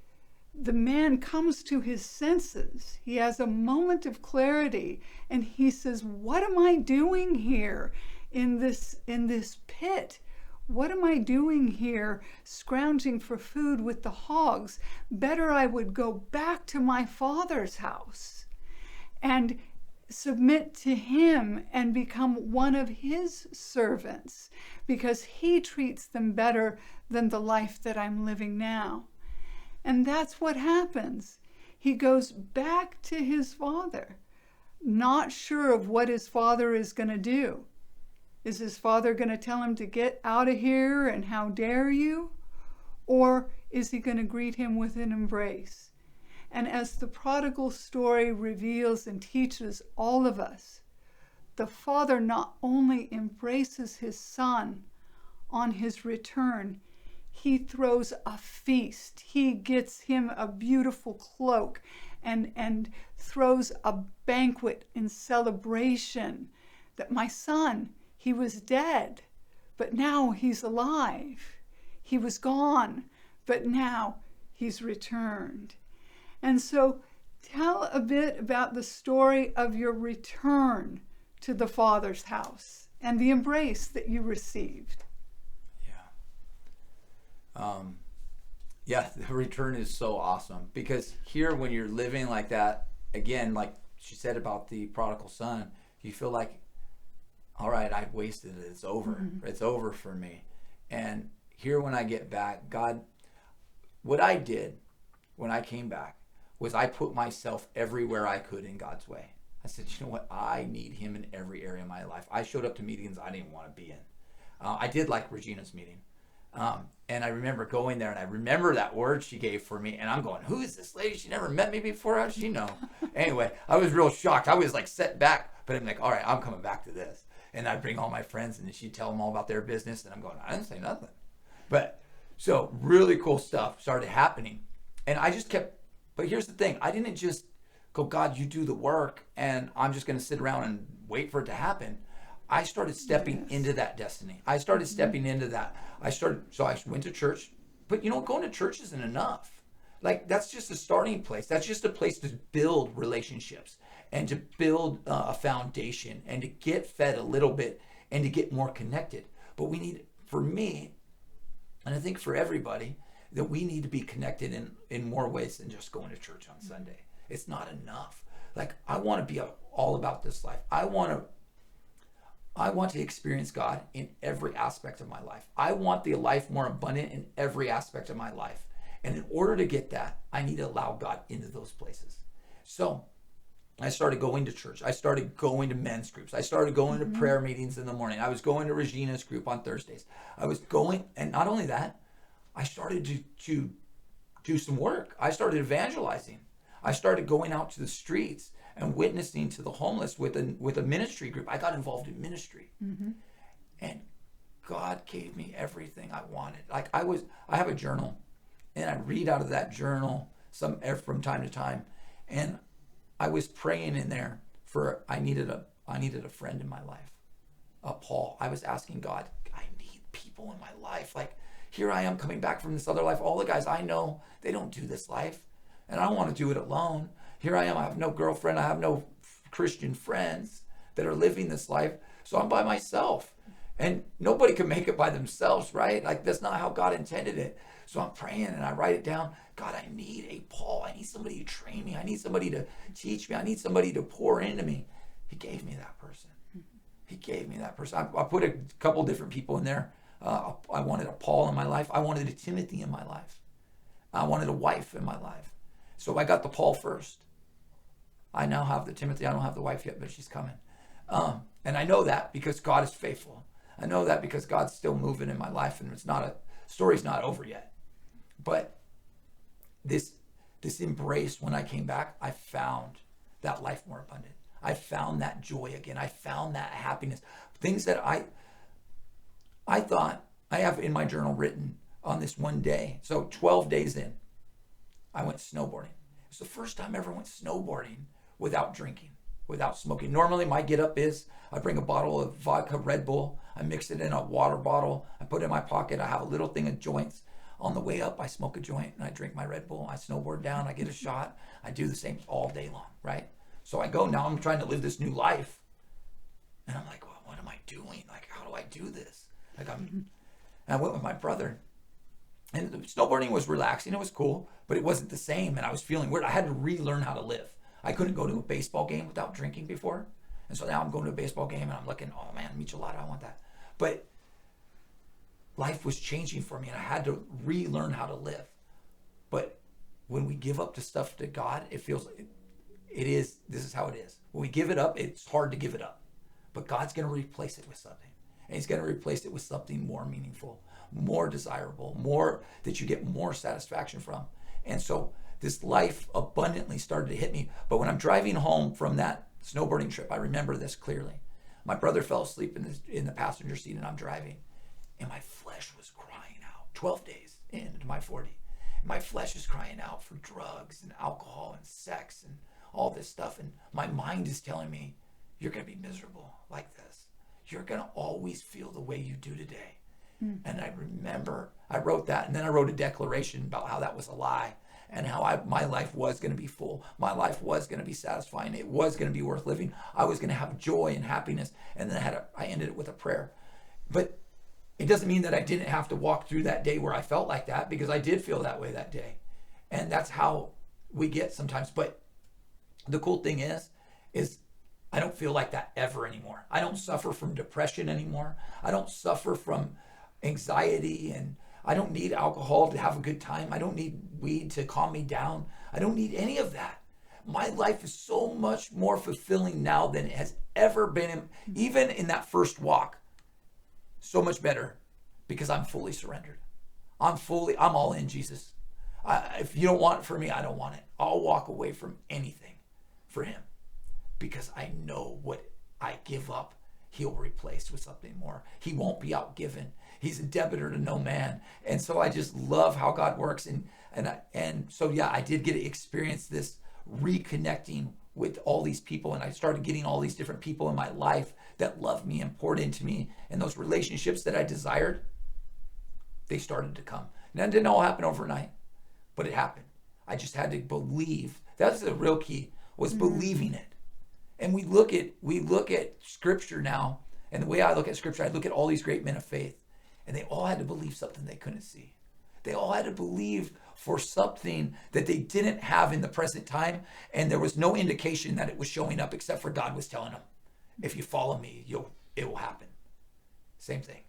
the man comes to his senses. He has a moment of clarity and he says, what am I doing here in this pit? What am I doing here scrounging for food with the hogs? Better I would go back to my father's house and submit to him and become one of his servants, because he treats them better than the life that I'm living now. And that's what happens. He goes back to his father, not sure of what his father is going to do. Is his father going to tell him to get out of here and how dare you? Or is he going to greet him with an embrace? And as the prodigal story reveals and teaches all of us, the father not only embraces his son on his return, he throws a feast. He gets him a beautiful cloak and throws a banquet in celebration that my son, he was dead, but now he's alive. He was gone, but now he's returned. And so tell a bit about the story of your return to the Father's house and the embrace that you received. Yeah, the return is so awesome, because here when you're living like that, again, like she said about the prodigal son, you feel like, all right, I've wasted it. It's over. Mm-hmm. It's over for me. And here when I get back, God, what I did when I came back was I put myself everywhere I could in God's way. I said, you know what? I need him in every area of my life. I showed up to meetings I didn't want to be in. I did like Regina's meeting. And I remember going there, and I remember that word she gave for me, and I'm going, who is this lady? She never met me before. How does she know? Anyway, I was real shocked. I was like set back, but I'm like, all right, I'm coming back to this. And I'd bring all my friends, and she'd tell them all about their business, and I'm going, I didn't say nothing. But so really cool stuff started happening. And I just kept, but here's the thing. I didn't just go, God, you do the work, and I'm just going to sit around and wait for it to happen. I started stepping into that destiny. I started stepping into that. So I went to church, but going to church isn't enough. Like, that's just a starting place. That's just a place to build relationships and to build a foundation and to get fed a little bit and to get more connected. But we need, for me, and I think for everybody, that we need to be connected in more ways than just going to church on Sunday. It's not enough. Like, I want to be all about this life. I want to experience God in every aspect of my life. I want the life more abundant in every aspect of my life. And in order to get that, I need to allow God into those places. So I started going to church. I started going to men's groups. I started going to prayer meetings in the morning. I was going to Regina's group on Thursdays. I was going, and not only that, I started to do some work. I started evangelizing. I started going out to the streets and witnessing to the homeless with a ministry group. I got involved in ministry. Mm-hmm. And God gave me everything I wanted. Like, I have a journal, and I read out of that journal from time to time. And I was praying in there I needed a friend in my life. Paul. I was asking God, I need people in my life. Like, here I am coming back from this other life. All the guys I know, they don't do this life. And I don't want to do it alone. Here I am, I have no girlfriend, I have no Christian friends that are living this life, so I'm by myself. And nobody can make it by themselves, right? Like, that's not how God intended it. So I'm praying and I write it down. God, I need a Paul. I need somebody to train me. I need somebody to teach me. I need somebody to pour into me. He gave me that person. He gave me that person. I put a couple different people in there. I wanted a Paul in my life. I wanted a Timothy in my life. I wanted a wife in my life. So I got the Paul first. I now have the Timothy. I don't have the wife yet, but she's coming. And I know that because God is faithful. I know that because God's still moving in my life, and story's not over yet. But this embrace, when I came back, I found that life more abundant. I found that joy again. I found that happiness. Things that I thought, I have in my journal written on this one day. So 12 days in, I went snowboarding. It's the first time I ever went snowboarding without drinking. without smoking. Normally my get up is I bring a bottle of vodka Red Bull, I mix it in a water bottle, I put it in my pocket, I have a little thing of joints. On the way up, I smoke a joint and I drink my Red Bull. I snowboard down, I get a shot. I do the same all day long, right? So I go, now I'm trying to live this new life. And I'm like, well, what am I doing? Like, how do I do this? Like and I went with my brother. And the snowboarding was relaxing, it was cool, but it wasn't the same. And I was feeling weird. I had to relearn how to live. I couldn't go to a baseball game without drinking before. And so now I'm going to a baseball game and I'm looking, oh man, michelada, I want that. But life was changing for me and I had to relearn how to live. But when we give up the stuff to God, it feels this is how it is. When we give it up, it's hard to give it up. But God's going to replace it with something. And he's going to replace it with something more meaningful, more desirable, more that you get more satisfaction from. And so this life abundantly started to hit me. But when I'm driving home from that snowboarding trip, I remember this clearly. My brother fell asleep in the passenger seat and I'm driving. And my flesh was crying out. 12 days into my 40. My flesh is crying out for drugs and alcohol and sex and all this stuff. And my mind is telling me, you're going to be miserable like this. You're going to always feel the way you do today. And I remember I wrote that, and then I wrote a declaration about how that was a lie and how my life was going to be full. My life was going to be satisfying. It was going to be worth living. I was going to have joy and happiness. And then I ended it with a prayer. But it doesn't mean that I didn't have to walk through that day where I felt like that, because I did feel that way that day. And that's how we get sometimes. But the cool thing is I don't feel like that ever anymore. I don't suffer from depression anymore. I don't suffer from anxiety, and I don't need alcohol to have a good time. I don't need weed to calm me down. I don't need any of that. My life is so much more fulfilling now than it has ever been, even in that first walk. So much better because I'm fully surrendered. I'm all in, Jesus. If you don't want it for me, I don't want it. I'll walk away from anything for him because I know what I give up, he'll replace with something more. He won't be outgiven. He's a debtor to no man. And so I just love how God works. And so, yeah, I did get to experience this reconnecting with all these people. And I started getting all these different people in my life that loved me and poured into me. And those relationships that I desired, they started to come. And that didn't all happen overnight, but it happened. I just had to believe. That's the real key, was believing it. And we look at scripture now, and the way I look at scripture, I look at all these great men of faith, and they all had to believe something they couldn't see. They all had to believe for something that they didn't have in the present time, and there was no indication that it was showing up except for God was telling them, if you follow me, it will happen. Same thing.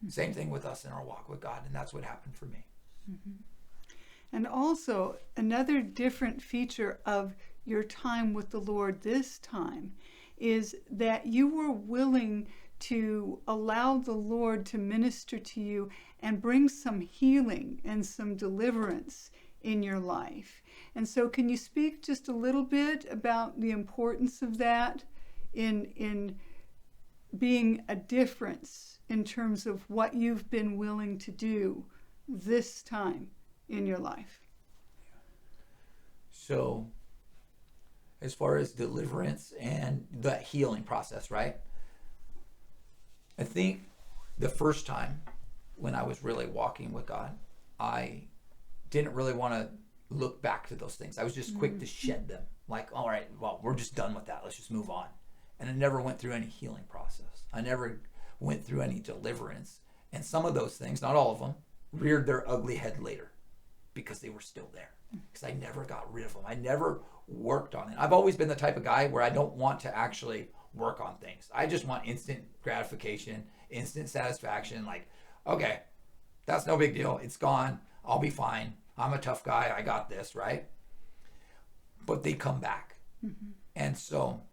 Same thing with us in our walk with God, and that's what happened for me. And also, another different feature of your time with the Lord this time is that you were willing to allow the Lord to minister to you and bring some healing and some deliverance in your life. And so can you speak just a little bit about the importance of that in being a difference in terms of what you've been willing to do this time in your life? So as far as deliverance and the healing process, right? I think the first time when I was really walking with God, I didn't really want to look back to those things. I was just quick to shed them. Like, all right, well, we're just done with that. Let's just move on. And I never went through any healing process. I never went through any deliverance. And some of those things, not all of them, reared their ugly head later because they were still there. Because I never got rid of them. I never worked on it. I've always been the type of guy where I don't want to actually work on things. I just want instant gratification, instant satisfaction. Like, okay, that's no big deal. It's gone. I'll be fine. I'm a tough guy. I got this, right? But they come back. And so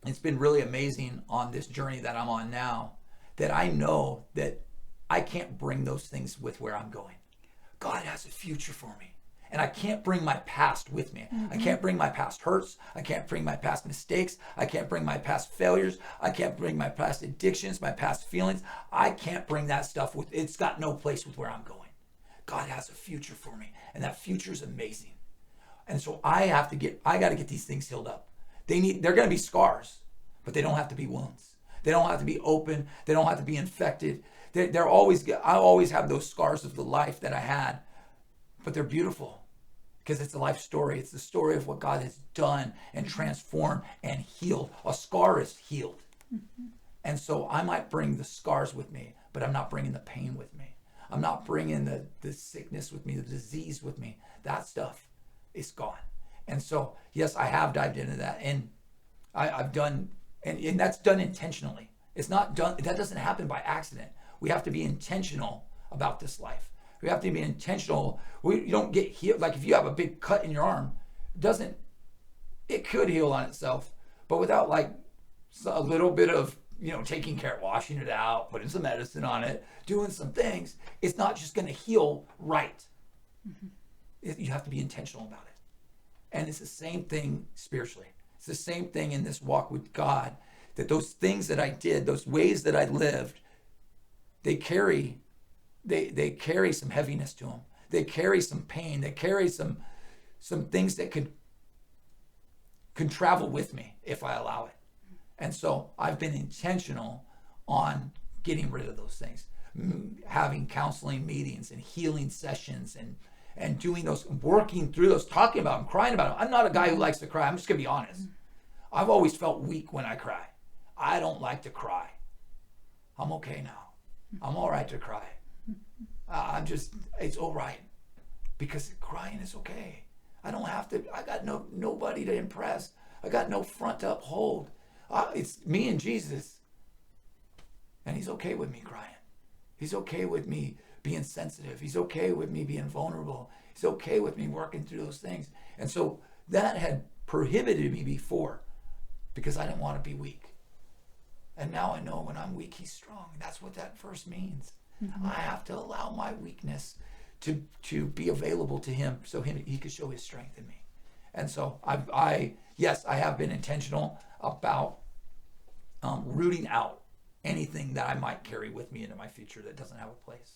it's been really amazing on this journey that I'm on now that I know that I can't bring those things with where I'm going. God has a future for me. And I can't bring my past with me. I can't bring my past hurts. I can't bring my past mistakes. I can't bring my past failures. I can't bring my past addictions, my past feelings. I can't bring that stuff with. It's got no place with where I'm going. God has a future for me. And that future is amazing. And so I got to get these things healed up. They're going to be scars, but they don't have to be wounds. They don't have to be open. They don't have to be infected. I always have those scars of the life that I had, but they're beautiful because it's a life story. It's the story of what God has done and transformed and healed. A scar is healed. Mm-hmm. And so I might bring the scars with me, but I'm not bringing the pain with me. I'm not bringing the sickness with me, the disease with me. That stuff is gone. And so, yes, I have dived into that. And I've done, and that's done intentionally. It's not done, that doesn't happen by accident. We have to be intentional about this life. We have to be intentional. You don't get healed. Like if you have a big cut in your arm, it could heal on itself, but without like a little bit of, taking care, washing it out, putting some medicine on it, doing some things, it's not just going to heal right. Mm-hmm. You have to be intentional about it. And it's the same thing spiritually. It's the same thing in this walk with God, that those things that I did, those ways that I lived, they carry some heaviness to them. They carry some pain. They carry some things that could travel with me if I allow it. And so I've been intentional on getting rid of those things, having counseling meetings and healing sessions and doing those, working through those, talking about them, crying about them. I'm not a guy who likes to cry. I'm just going to be honest. I've always felt weak when I cry. I don't like to cry. I'm okay now. I'm all right to cry. It's all right. Because crying is okay. I don't have to, I got nobody to impress. I got no front to uphold. It's me and Jesus. And he's okay with me crying. He's okay with me being sensitive. He's okay with me being vulnerable. He's okay with me working through those things. And so that had prohibited me before because I didn't want to be weak. And now I know when I'm weak, he's strong. That's what that verse means. Mm-hmm. I have to allow my weakness to be available to him so he could show his strength in me. And so I have been intentional about rooting out anything that I might carry with me into my future that doesn't have a place.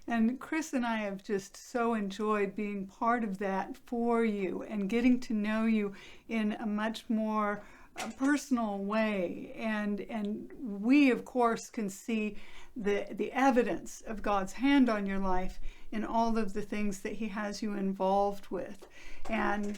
And Chris and I have just so enjoyed being part of that for you and getting to know you in a much more personal way. And we, of course, can see the evidence of God's hand on your life in all of the things that he has you involved with. And,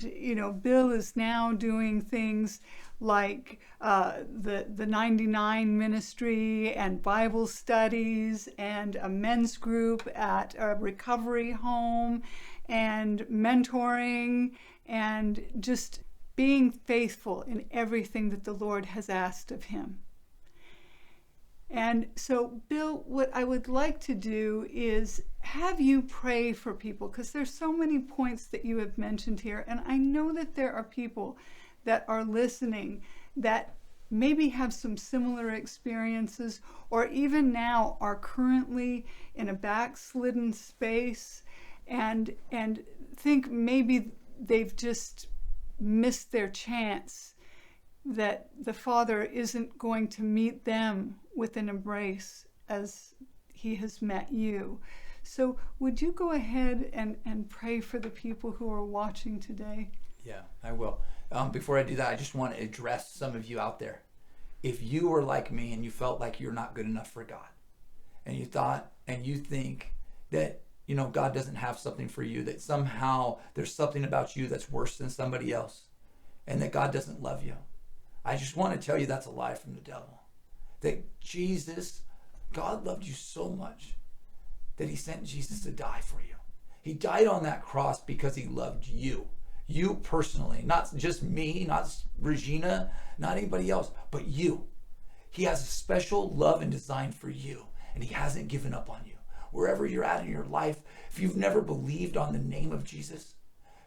Bill is now doing things like the 99 ministry and Bible studies and a men's group at a recovery home and mentoring and just being faithful in everything that the Lord has asked of him. And so, Bill, what I would like to do is have you pray for people, because there's so many points that you have mentioned here. And I know that there are people that are listening that maybe have some similar experiences, or even now are currently in a backslidden space and think maybe they've just missed their chance, that the Father isn't going to meet them with an embrace as he has met you. So would you go ahead and pray for the people who are watching today? Yeah, I will. Before I do that, I just want to address some of you out there. If you were like me and you felt like you're not good enough for God, and you thought and you think that God doesn't have something for you, that somehow there's something about you that's worse than somebody else, and that God doesn't love you, I just want to tell you that's a lie from the devil. That God loved you so much that he sent Jesus to die for you. He died on that cross because he loved you. You personally, not just me, not Regina, not anybody else, but you. He has a special love and design for you, and he hasn't given up on you. Wherever you're at in your life, if you've never believed on the name of Jesus,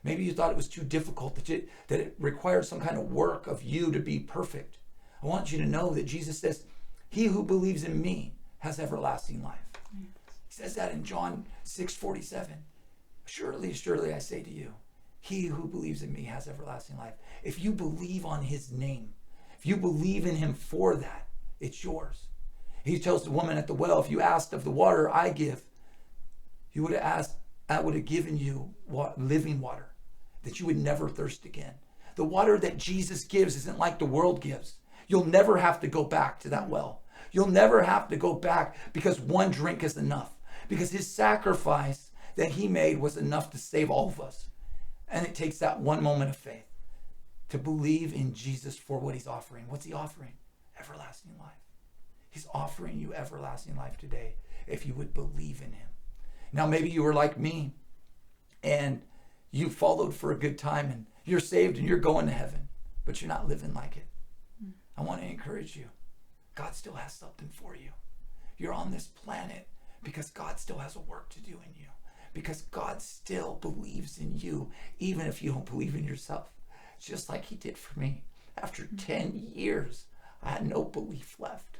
maybe you thought it was too difficult, that it required some kind of work of you to be perfect. I want you to know that Jesus says, he who believes in me has everlasting life. Yes. He says that in John 6:47. Surely, surely I say to you, he who believes in me has everlasting life. If you believe on his name, if you believe in him for that, it's yours. He tells the woman at the well, if you asked of the water I give, you would have asked, I would have given you living water, that you would never thirst again. The water that Jesus gives isn't like the world gives. You'll never have to go back to that well. You'll never have to go back because one drink is enough. Because his sacrifice that he made was enough to save all of us. And it takes that one moment of faith to believe in Jesus for what he's offering. What's he offering? Everlasting life. He's offering you everlasting life today if you would believe in him. Now, maybe you were like me and you followed for a good time and you're saved and you're going to heaven, but you're not living like it. I want to encourage you. God still has something for you. You're on this planet because God still has a work to do in you. Because God still believes in you, even if you don't believe in yourself. Just like he did for me. After 10 years, I had no belief left.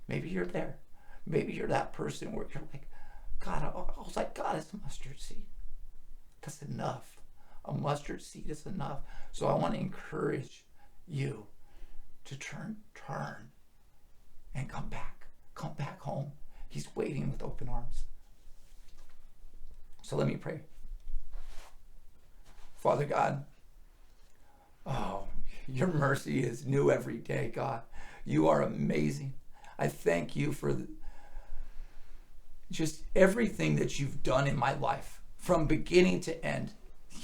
Maybe you're there. Maybe you're that person where you're like, God, I was like, God, it's a mustard seed. That's enough. A mustard seed is enough. So I want to encourage you to turn and come back. Come back home. He's waiting with open arms. So let me pray. Father God, oh, your mercy is new every day, God. You are amazing. I thank you for just everything that you've done in my life from beginning to end.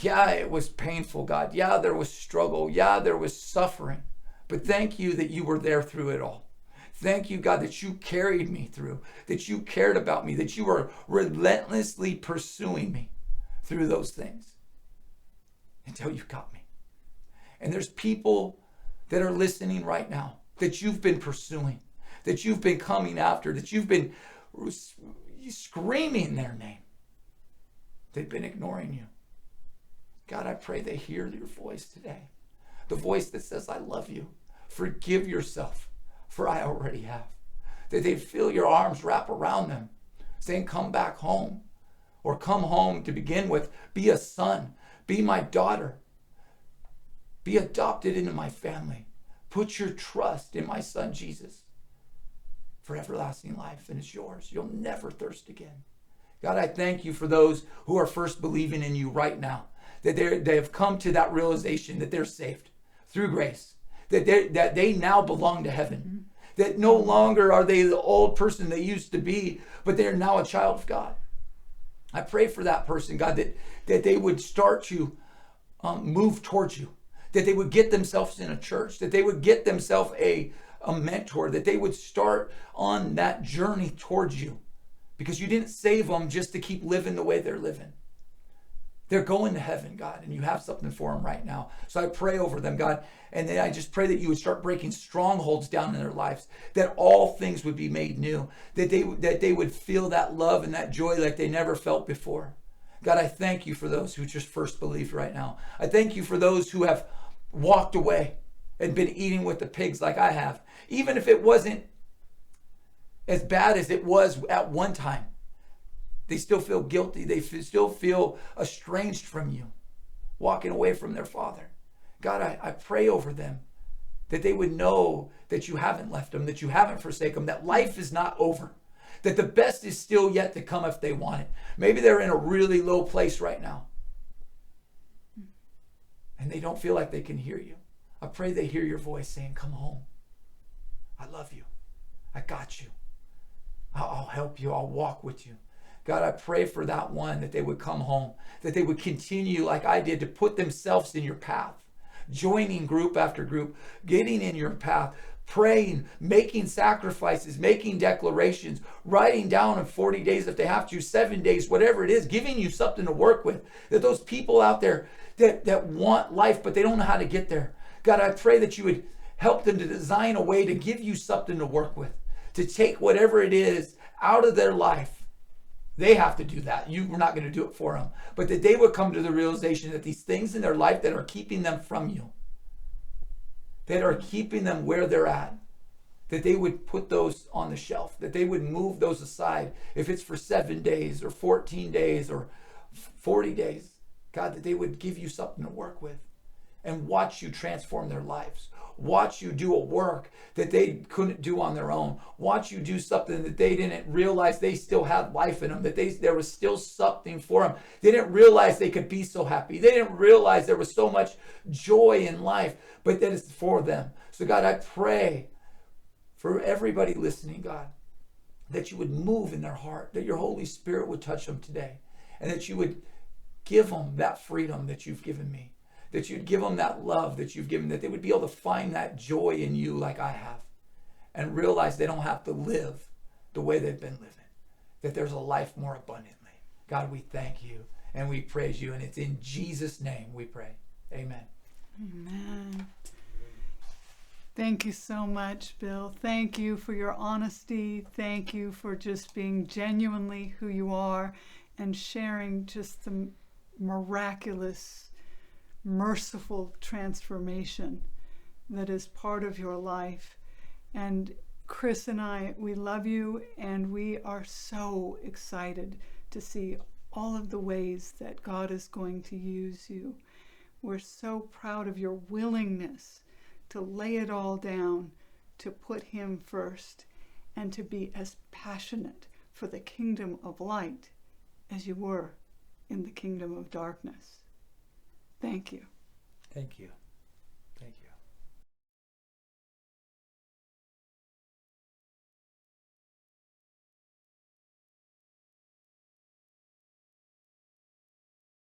Yeah, it was painful, God. Yeah, there was struggle. Yeah, there was suffering. But thank you that you were there through it all. Thank you, God, that you carried me through, that you cared about me, that you were relentlessly pursuing me through those things until you got me. And there's people that are listening right now that you've been pursuing, that you've been coming after, that you've been screaming their name. They've been ignoring you. God, I pray they hear your voice today. The voice that says, I love you. Forgive yourself. For I already have. That they feel your arms wrap around them, saying, come back home. Or come home to begin with. Be a son. Be my daughter. Be adopted into my family. Put your trust in my son, Jesus, for everlasting life, and it's yours. You'll never thirst again. God, I thank you for those who are first believing in you right now, that they have come to that realization that they're saved through grace. That they now belong to heaven. That no longer are they the old person they used to be, but they're now a child of God. I pray for that person, God, that they would start to move towards you. That they would get themselves in a church. That they would get themselves a mentor. That they would start on that journey towards you. Because you didn't save them just to keep living the way they're living. They're going to heaven, God, and you have something for them right now. So I pray over them, God, and then I just pray that you would start breaking strongholds down in their lives, that all things would be made new, that they would feel that love and that joy like they never felt before. God, I thank you for those who just first believed right now. I thank you for those who have walked away and been eating with the pigs like I have, even if it wasn't as bad as it was at one time. They still feel guilty. They still feel estranged from you, walking away from their Father. God, I pray over them that they would know that you haven't left them, that you haven't forsaken them, that life is not over, that the best is still yet to come if they want it. Maybe they're in a really low place right now, and they don't feel like they can hear you. I pray they hear your voice saying, come home. I love you. I got you. I'll help you. I'll walk with you. God, I pray for that one, that they would come home, that they would continue like I did to put themselves in your path, joining group after group, getting in your path, praying, making sacrifices, making declarations, writing down in 40 days if they have to, 7 days, whatever it is, giving you something to work with. That those people out there that want life, but they don't know how to get there. God, I pray that you would help them to design a way to give you something to work with, to take whatever it is out of their life. They have to do that. You're not going to do it for them. But that they would come to the realization that these things in their life that are keeping them from you, that are keeping them where they're at, that they would put those on the shelf, that they would move those aside. If it's for 7 days or 14 days or 40 days, God, that they would give you something to work with. and watch you transform their lives. Watch you do a work that they couldn't do on their own. Watch you do something that they didn't realize they still had life in them, that there was still something for them. They didn't realize they could be so happy. They didn't realize there was so much joy in life, but that it's for them. So God, I pray for everybody listening, God, that you would move in their heart, that your Holy Spirit would touch them today, and that you would give them that freedom that you've given me, that you'd give them that love that you've given, that they would be able to find that joy in you like I have, and realize they don't have to live the way they've been living, that there's a life more abundantly. God, we thank you and we praise you, and it's in Jesus' name we pray. Amen. Amen. Thank you so much, Bill. Thank you for your honesty. Thank you for just being genuinely who you are and sharing just the miraculous, merciful transformation that is part of your life. And Chris and I, we love you, and we are so excited to see all of the ways that God is going to use you. We're so proud of your willingness to lay it all down, to put him first, and to be as passionate for the kingdom of light as you were in the kingdom of darkness. Thank you. Thank you.